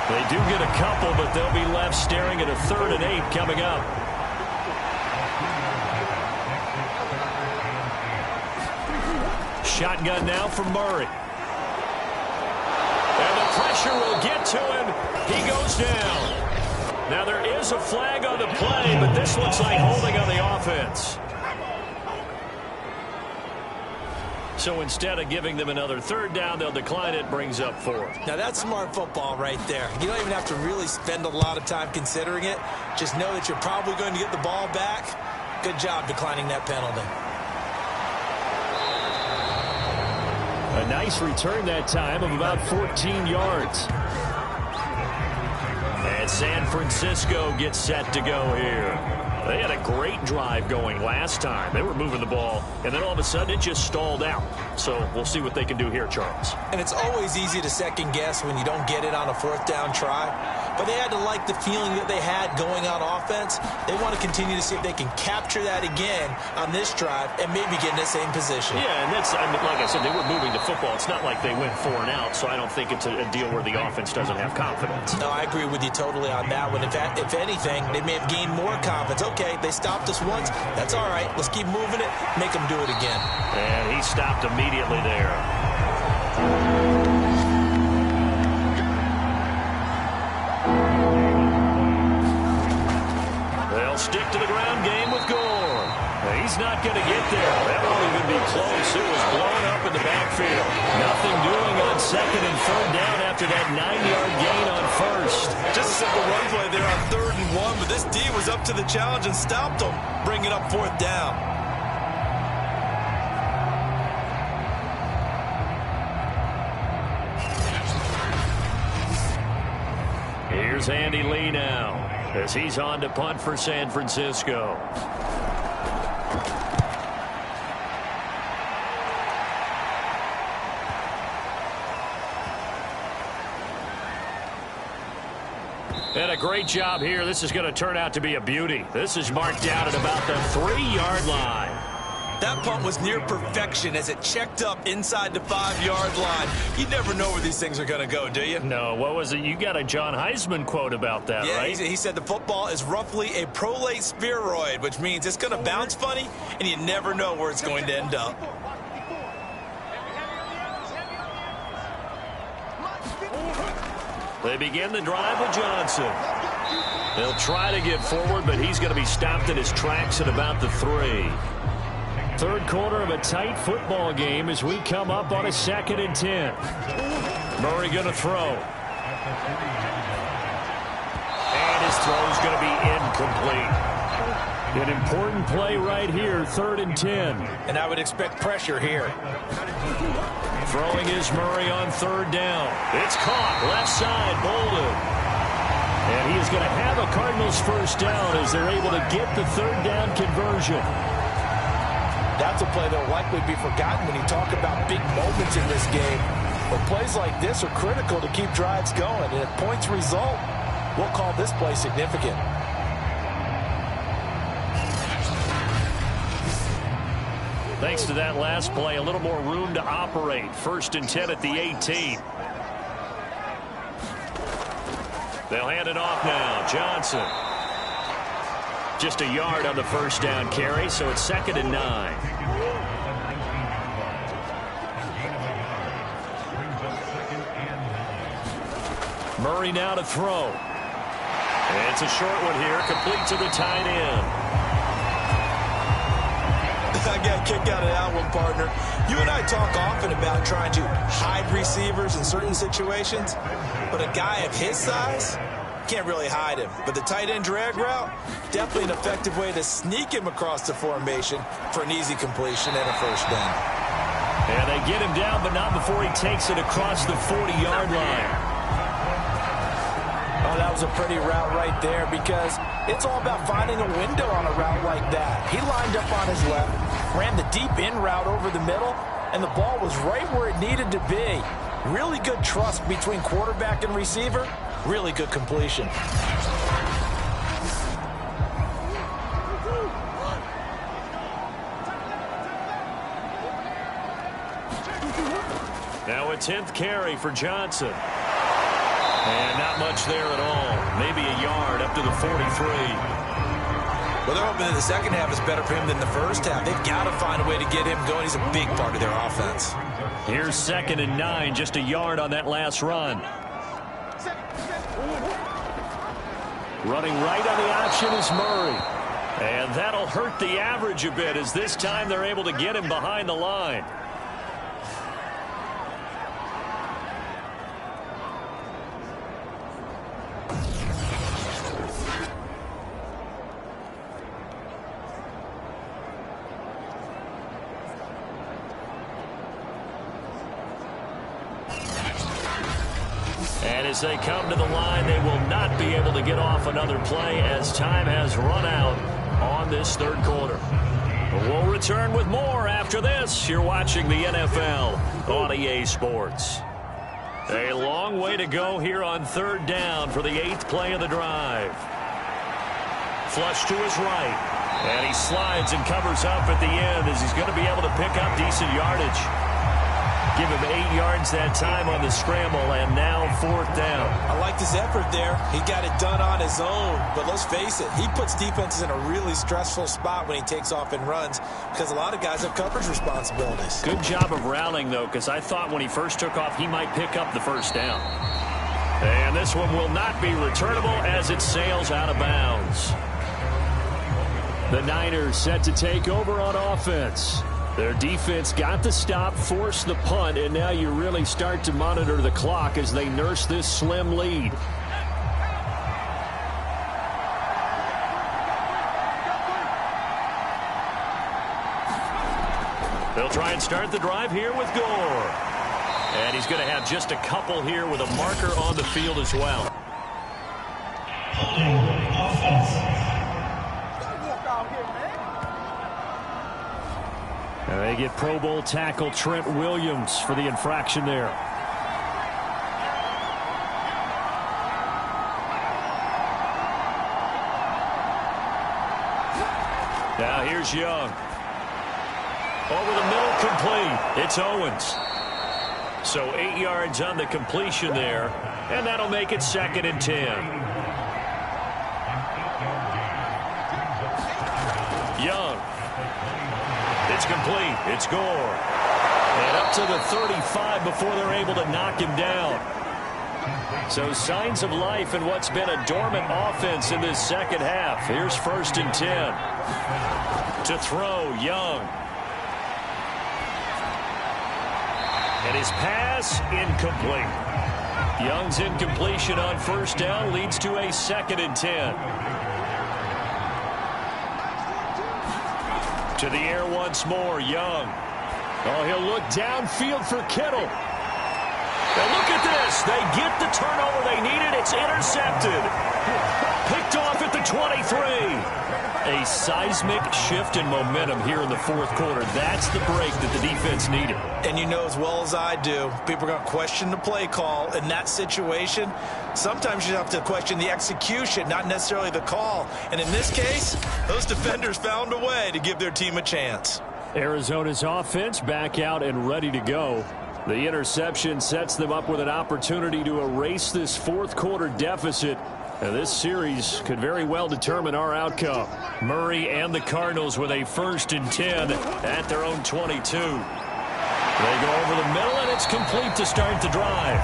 They do get a couple, but they'll be left staring at a 3rd and 8 coming up. Shotgun now from Murray. And the pressure will get to him. He goes down. Now there is a flag on the play, but this looks like holding on the offense. So instead of giving them another 3rd down, they'll decline it, brings up 4th. Now that's smart football right there. You don't even have to really spend a lot of time considering it. Just know that you're probably going to get the ball back. Good job declining that penalty. A nice return that time of about 14 yards. And San Francisco gets set to go here. They had a great drive going last time. They were moving the ball, and then all of a sudden it just stalled out. So we'll see what they can do here, Charles. And it's always easy to second guess when you don't get it on a 4th down try. But they had to like the feeling that they had going on offense. They want to continue to see if they can capture that again on this drive and maybe get in the same position. Yeah, and that's, I mean, like I said, they were moving the football. It's not like they went 4 and out, so I don't think it's a deal where the offense doesn't have confidence. No, I agree with you totally on that one. In fact, if anything, they may have gained more confidence. Okay, they stopped us once. That's all right. Let's keep moving it. Make them do it again. And he stopped immediately there. They'll stick to the ground game with Gore. He's not going to get there. That won't even be close. It was blown up in the backfield. Nothing doing on 2nd and 3rd down after that 9-yard gain on 1st. Just a simple run play there on 3rd and 1, but this D was up to the challenge and stopped them, bringing up 4th down. is Andy Lee now as he's on to punt for San Francisco. And a great job here. This is going to turn out to be a beauty. This is marked out at about the 3-yard line. That punt was near perfection as it checked up inside the 5-yard line. You never know where these things are going to go, do you? No, what was it? You got a John Heisman quote about that, yeah, right? He said the football is roughly a prolate spheroid, which means it's going to bounce funny, and you never know where it's going to end up. They begin the drive with Johnson. They'll try to get forward, but he's going to be stopped in his tracks at about the 3. Third quarter of a tight football game as we come up on a 2nd and 10. Murray going to throw. And his throw is going to be incomplete. An important play right here, 3rd and 10. And I would expect pressure here. Throwing is Murray on 3rd down. It's caught, left side, Bolden. And he is going to have a Cardinals first down as they're able to get the 3rd down conversion. That's a play that will likely be forgotten when you talk about big moments in this game. But plays like this are critical to keep drives going. And if points result, we'll call this play significant. Thanks to that last play, a little more room to operate. 1st and 10 at the 18. They'll hand it off now. Johnson. Just a yard on the first down carry, so it's 2nd and 9. Murray now to throw. And it's a short one here, complete to the tight end. I got a kick out of that one, partner. You and I talk often about trying to hide receivers in certain situations, but a guy of his size can't really hide him. But the tight end drag route, definitely an effective way to sneak him across the formation for an easy completion and a first down. And they get him down, but not before he takes it across the 40-yard line. Oh, that was a pretty route right there because it's all about finding a window on a route like that. He lined up on his left, ran the deep in route over the middle, and the ball was right where it needed to be. Really good trust between quarterback and receiver. Really good completion. Now a 10th carry for Johnson. And not much there at all. Maybe a yard up to the 43. Well, they're hoping that the second half is better for him than the first half. They've got to find a way to get him going. He's a big part of their offense. Here's 2nd and 9, just a yard on that last run. Running right on the option is Murray. And that'll hurt the average a bit as this time they're able to get him behind the line. And as they come to the line, they will not be able to get off another play as time has run out on this third quarter. We'll return with more after this. You're watching the NFL on EA Sports. A long way to go here on 3rd down for the 8th play of the drive. Flush to his right. And he slides and covers up at the end as he's going to be able to pick up decent yardage. Give him 8 yards that time on the scramble, and now 4th down. I like his effort there. He got it done on his own, but let's face it, he puts defenses in a really stressful spot when he takes off and runs because a lot of guys have coverage responsibilities. Good job of rallying, though, because I thought when he first took off, he might pick up the first down. And this one will not be returnable as it sails out of bounds. The Niners set to take over on offense. Their defense got the stop, forced the punt, and now you really start to monitor the clock as they nurse this slim lead. They'll try and start the drive here with Gore. And he's going to have just a couple here with a marker on the field as well. And they get Pro Bowl tackle Trent Williams for the infraction there. Now here's Young. Over the middle, complete. It's Owens. So 8 yards on the completion there, and that'll make it 2nd and 10. Young. It's complete. It's Gore. And up to the 35 before they're able to knock him down. So signs of life in what's been a dormant offense in this second half. Here's 1st and 10. To throw, Young. And his pass incomplete. Young's incompletion on 1st down leads to a 2nd and 10. To the air once more, Young. Oh, he'll look downfield for Kittle. Now look at this. They get the turnover they needed. It's intercepted. Picked off at the 23. A seismic shift in momentum here in the 4th quarter. That's the break that the defense needed. And you know as well as I do, people are going to question the play call in that situation. Sometimes you have to question the execution, not necessarily the call. And in this case, those defenders found a way to give their team a chance. Arizona's offense back out and ready to go. The interception sets them up with an opportunity to erase this 4th quarter deficit. And this series could very well determine our outcome. Murray and the Cardinals with a 1st and 10 at their own 22. They go over the middle, and it's complete to start the drive.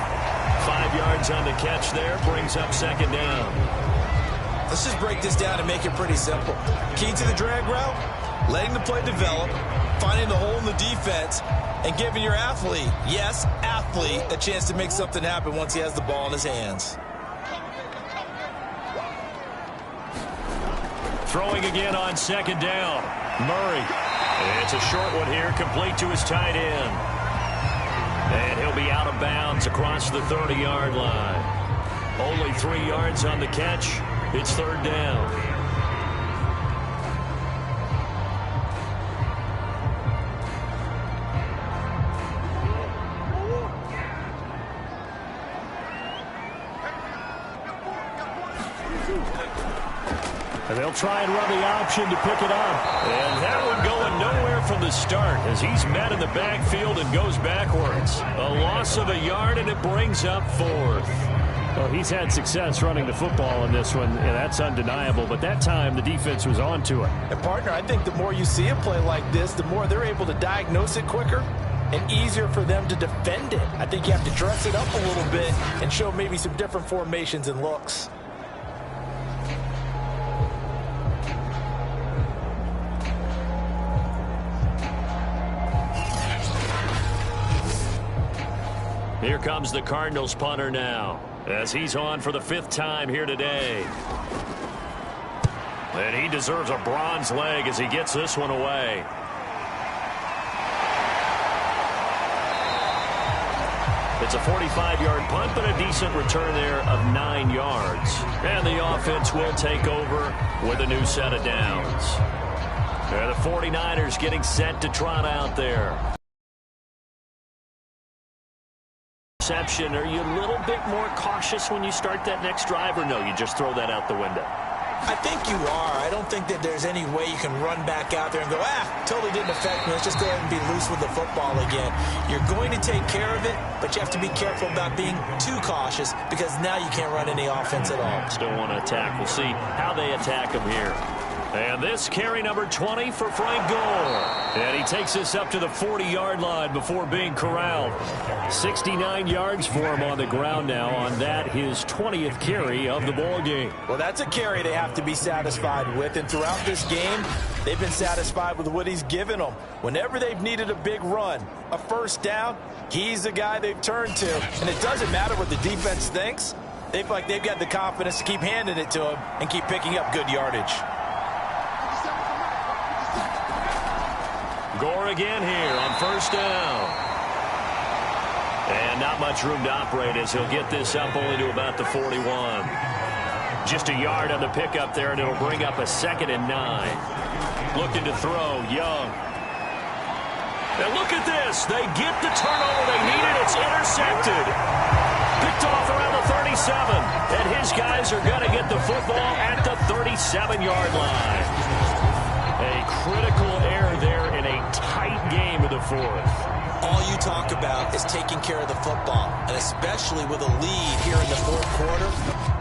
5 yards on the catch there, brings up 2nd down. Let's just break this down and make it pretty simple. Key to the drag route, letting the play develop, finding the hole in the defense, and giving your athlete, yes, athlete, a chance to make something happen once he has the ball in his hands. Throwing again on 2nd down. Murray. And it's a short one here, complete to his tight end. And he'll be out of bounds across the 30-yard line. Only 3 yards on the catch. It's 3rd down. And they'll try and run the option to pick it up. And that one going nowhere from the start as he's met in the backfield and goes backwards. A loss of a yard, and it brings up 4th. Well, he's had success running the football in this one, and that's undeniable. But that time, the defense was on to it. And, partner, I think the more you see a play like this, the more they're able to diagnose it quicker and easier for them to defend it. I think you have to dress it up a little bit and show maybe some different formations and looks. Here comes the Cardinals punter now, as he's on for the 5th time here today. And he deserves a bronze leg as he gets this one away. It's a 45-yard punt, but a decent return there of 9 yards. And the offense will take over with a new set of downs. The 49ers getting set to trot out there. Are you a little bit more cautious when you start that next drive, or no, you just throw that out the window? I think you are. I don't think that there's any way you can run back out there and go, totally didn't affect me. Let's just go ahead and be loose with the football again. You're going to take care of it, but you have to be careful about being too cautious because now you can't run any offense at all. Still want to attack. We'll see how they attack him here. And this carry number 20 for Frank Gore. And he takes this up to the 40-yard line before being corralled. 69 yards for him on the ground now on that, his 20th carry of the ball game. Well, that's a carry they have to be satisfied with. And throughout this game, they've been satisfied with what he's given them. Whenever they've needed a big run, a 1st down, he's the guy they've turned to. And it doesn't matter what the defense thinks. They feel like they've got the confidence to keep handing it to him and keep picking up good yardage. Gore again here on 1st down. And not much room to operate as he'll get this up only to about the 41. Just a yard on the pickup there, and it'll bring up a 2nd and 9. Looking to throw, Young. And look at this. They get the turnover they needed. It's intercepted. Picked off around the 37. And his guys are going to get the football at the 37-yard line. A critical error there in a tight game of the 4th. All you talk about is taking care of the football, and especially with a lead here in the 4th quarter,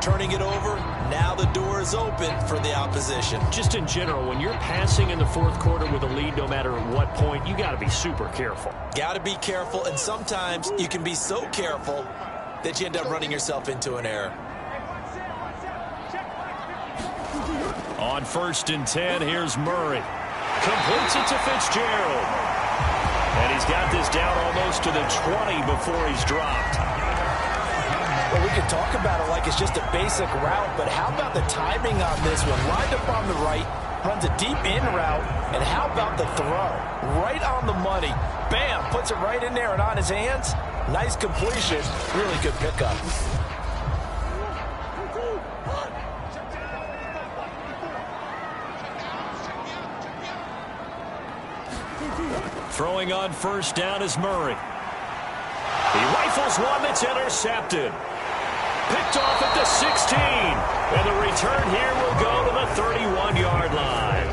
turning it over, now the door is open for the opposition. Just in general, when you're passing in the 4th quarter with a lead, no matter at what point, you got to be super careful. Got to be careful, and sometimes you can be so careful that you end up running yourself into an error. On 1st and 10, here's Murray. Completes it to Fitzgerald. And he's got this down almost to the 20 before he's dropped. Well, we can talk about it like it's just a basic route, but how about the timing on this one? Lined up on the right, runs a deep in route, and how about the throw? Right on the money. Bam, puts it right in there and on his hands. Nice completion, really good pickup. Throwing on 1st down is Murray. He rifles one that's intercepted. Picked off at the 16. And the return here will go to the 31-yard line.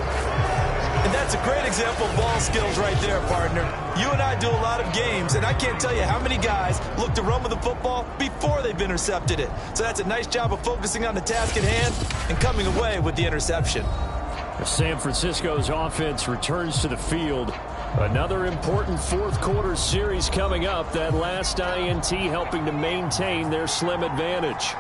And that's a great example of ball skills right there, partner. You and I do a lot of games, and I can't tell you how many guys look to run with the football before they've intercepted it. So that's a nice job of focusing on the task at hand and coming away with the interception. San Francisco's offense returns to the field. Another important 4th quarter series coming up. That last INT helping to maintain their slim advantage.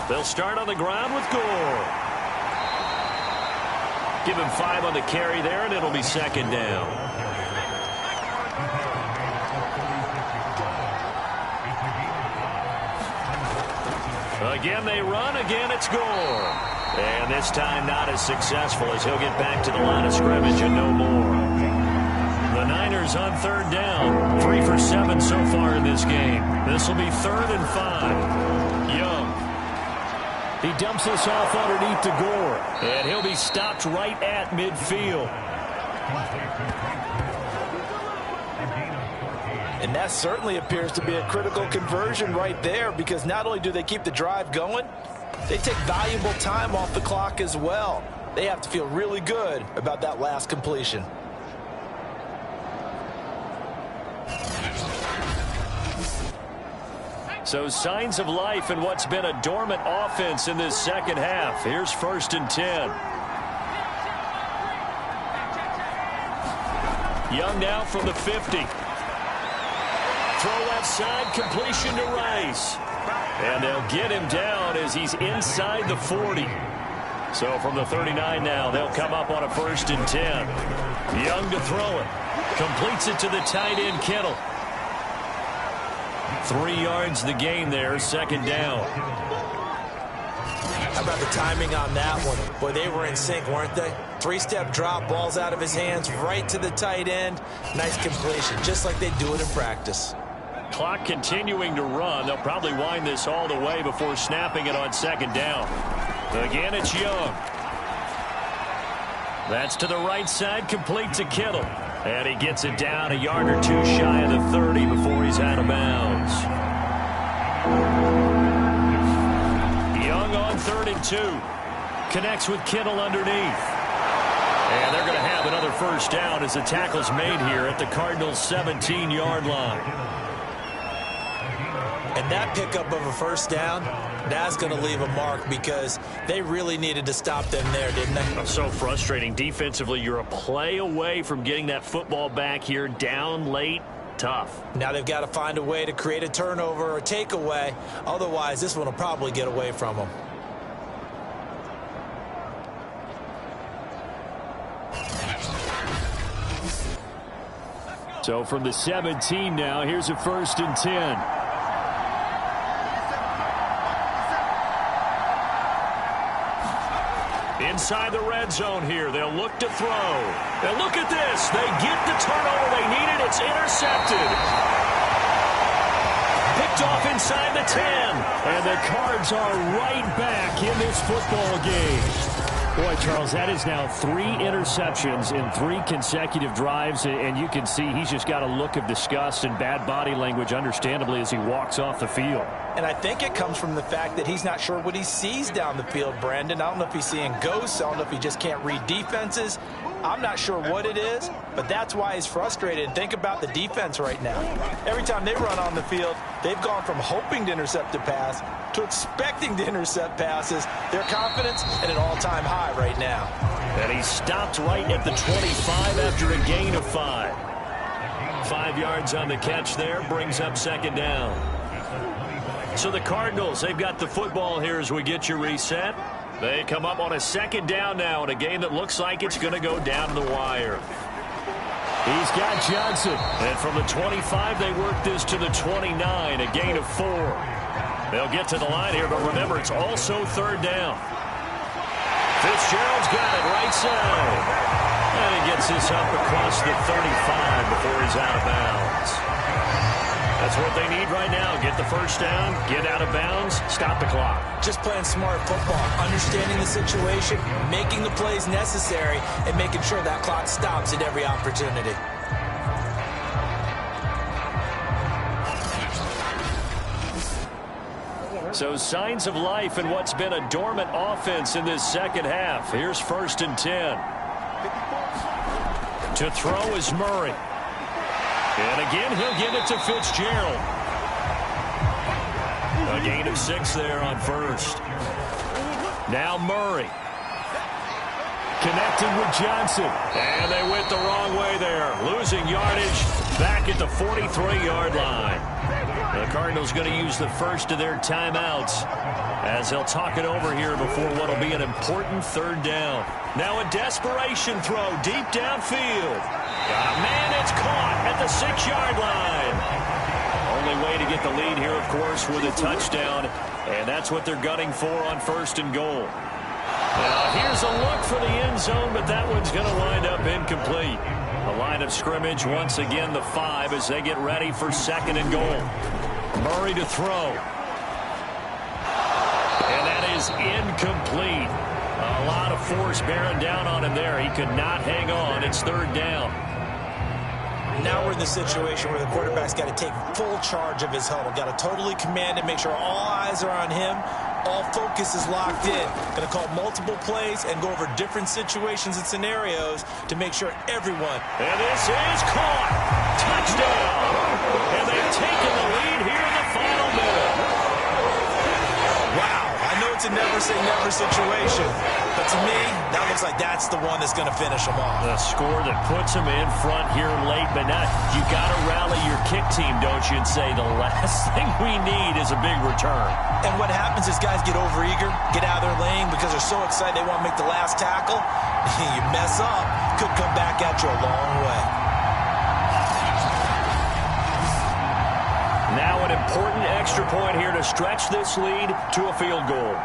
They'll start on the ground with Gore. Give him 5 on the carry there, and it'll be 2nd down. Again they run, again it's Gore. And this time not as successful as he'll get back to the line of scrimmage and no more. The Niners on 3rd down. 3 for 7 so far in this game. This will be 3rd and 5. Young. He dumps this off underneath to Gore. And he'll be stopped right at midfield. And that certainly appears to be a critical conversion right there, because not only do they keep the drive going, they take valuable time off the clock as well. They have to feel really good about that last completion. So signs of life in what's been a dormant offense in this 2nd half. Here's 1st and 10. Young now from the 50. Throw left side, completion to Rice. And they'll get him down as he's inside the 40. So from the 39 now, they'll come up on a 1st and 10. Young to throw it. Completes it to the tight end, Kittle. 3 yards the gain there, 2nd down. How about the timing on that one? Boy, they were in sync, weren't they? 3-step drop, balls out of his hands, right to the tight end. Nice completion, just like they do it in practice. Clock continuing to run. They'll probably wind this all the way before snapping it on 2nd down. Again, it's Young. That's to the right side, complete to Kittle. And he gets it down a yard or 2 shy of the 30 before he's out of bounds. Young on 3rd and 2. Connects with Kittle underneath. And they're going to have another 1st down as the tackle's made here at the Cardinals' 17-yard line. And that pickup of a 1st down, that's going to leave a mark, because they really needed to stop them there, didn't they? So frustrating. Defensively, you're a play away from getting that football back here, down late. Tough. Now they've got to find a way to create a turnover or takeaway. Otherwise, this one will probably get away from them. So from the 17 now, here's a 1st and 10. Inside the red zone here. They'll look to throw. And look at this. They get the turnover they needed. It's intercepted. Picked picked off inside the 10. And the Cards are right back in this football game. Boy, Charles, that is now 3 interceptions in 3 consecutive drives, and you can see he's just got a look of disgust and bad body language, understandably, as he walks off the field. And I think it comes from the fact that he's not sure what he sees down the field, Brandon. I don't know if he's seeing ghosts. I don't know if he just can't read defenses. I'm not sure what it is, but that's why he's frustrated. Think about the defense right now. Every time they run on the field, they've gone from hoping to intercept a pass to expecting to intercept passes. Their confidence at an all-time high right now. And he stopped right at the 25 after a gain of 5. 5 yards on the catch there, brings up second down. So the Cardinals, they've got the football here as we get you reset. They come up on a second down now in a game that looks like it's going to go down to the wire. He's got Johnson. And from the 25, they work this to the 29, a gain of 4. They'll get to the line here, but remember, it's also third down. Fitzgerald's got it right side. And he gets this up across the 35 before he's out of bounds. That's what they need right now. Get the first down, get out of bounds, stop the clock. Just playing smart football, understanding the situation, making the plays necessary, and making sure that clock stops at every opportunity. So signs of life in what's been a dormant offense in this second half. Here's 1st and 10. To throw is Murray. And again, he'll give it to Fitzgerald. A gain of 6 there on first. Now Murray. Connecting with Johnson. And they went the wrong way there. Losing yardage back at the 43-yard line. The Cardinals going to use the first of their timeouts as they'll talk it over here before what will be an important third down. Now a desperation throw deep downfield. Got a man, it's caught at the 6-yard line. Only way to get the lead here, of course, with a touchdown, and that's what they're gunning for on 1st and goal. Now here's a look for the end zone, but that one's going to wind up incomplete. The line of scrimmage, once again, the 5 as they get ready for 2nd and goal. Murray to throw. And that is incomplete. A lot of force bearing down on him there. He could not hang on. It's 3rd down. Now we're in the situation where the quarterback's got to take full charge of his huddle. Got to totally command it, make sure all eyes are on him. All focus is locked in. Going to call multiple plays and go over different situations and scenarios to make sure everyone. And this is caught. Touchdown. And they've taken the lead here in the final minute. Wow. I know it's a never-say-never situation, but to me, that looks like that's the one that's going to finish them off. The score that puts them in front here late, but now you got to rally your kick team, don't you, and say the last thing we need is a big return. And what happens is guys get overeager, get out of their lane because they're so excited they want to make the last tackle. You mess up, could come back at you a long way. Now an important extra point here to stretch this lead to a field goal.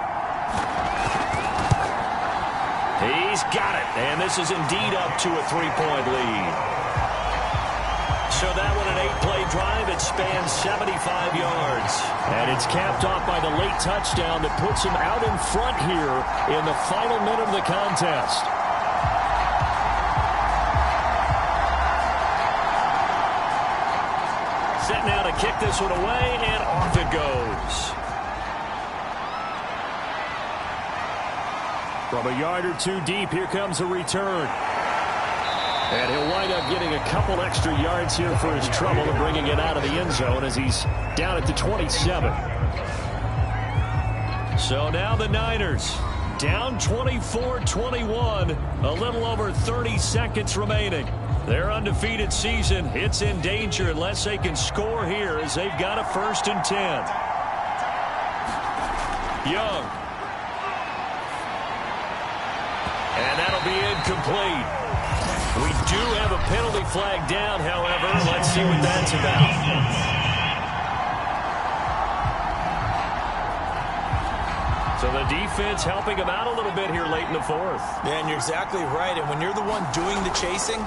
He's got it, and this is indeed up to a 3-point lead. So that one, an 8-play drive. It spans 75 yards. And it's capped off by the late touchdown that puts him out in front here in the final minute of the contest. Set now to kick this one away, and off it goes. From a yard or 2 deep, here comes a return. And he'll wind up getting a couple extra yards here for his trouble and bringing it out of the end zone as he's down at the 27. So now the Niners down 24-21, a little over 30 seconds remaining. Their undefeated season, it's in danger unless they can score here as they've got a 1st and 10. Young. And that'll be incomplete. We do have a penalty flag down, however. Let's see what that's about. So the defense helping him out a little bit here late in the 4th. Yeah, and you're exactly right. And when you're the one doing the chasing,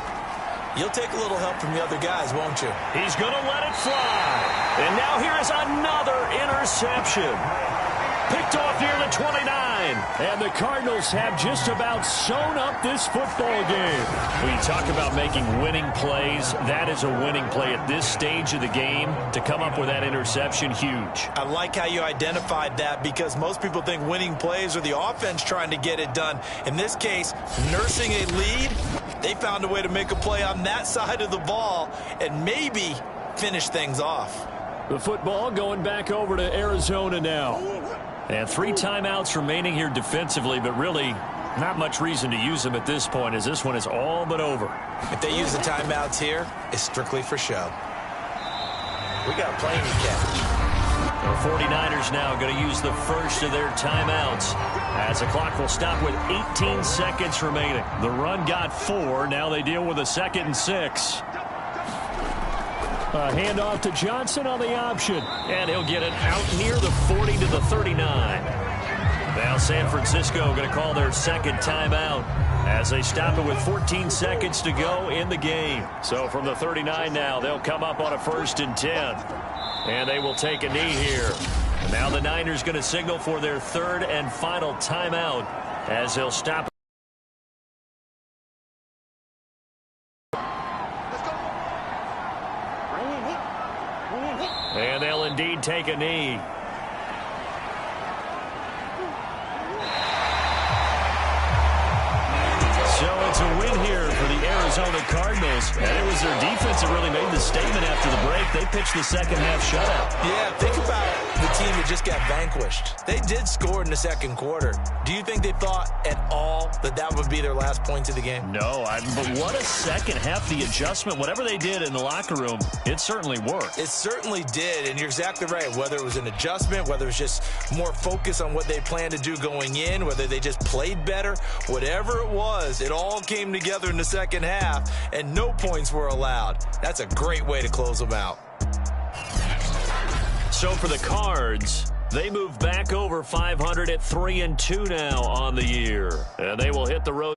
you'll take a little help from the other guys, won't you? He's going to let it fly. And now here is another interception. Picked off near the 29. And the Cardinals have just about sewn up this football game. When you talk about making winning plays, that is a winning play at this stage of the game. To come up with that interception, huge. I like how you identified that because most people think winning plays are the offense trying to get it done. In this case, nursing a lead, they found a way to make a play on that side of the ball and maybe finish things off. The football going back over to Arizona now. And 3 timeouts remaining here defensively, but really not much reason to use them at this point as this one is all but over. If they use the timeouts here, it's strictly for show. We got plenty to catch. The 49ers now going to use the first of their timeouts as the clock will stop with 18 seconds remaining. The run got 4. Now they deal with a 2nd and 6. A handoff to Johnson on the option. And he'll get it out near the 40 to the 39. Now San Francisco going to call their second timeout as they stop it with 14 seconds to go in the game. So from the 39 now, they'll come up on a 1st and 10. And they will take a knee here. And now the Niners going to signal for their 3rd and final timeout as they'll stop. And they'll indeed take a knee. So it's a win here for the Arizona Cardinals. And it was their defense that really made the statement after the break. They pitched the second half shutout. Yeah, think about the team that just got vanquished. They did score in the second quarter. Do you think they thought at all that that would be their last point of the game? No, but what a second half. The adjustment, whatever they did in the locker room, it certainly worked. It certainly did, and you're exactly right. Whether it was an adjustment, whether it was just more focus on what they planned to do going in, whether they just played better, whatever it was, it all came together in the second half, and no points were allowed. That's a great way to close them out. So for the Cards, they move back over 500 at 3-2 now on the year. And they will hit the road.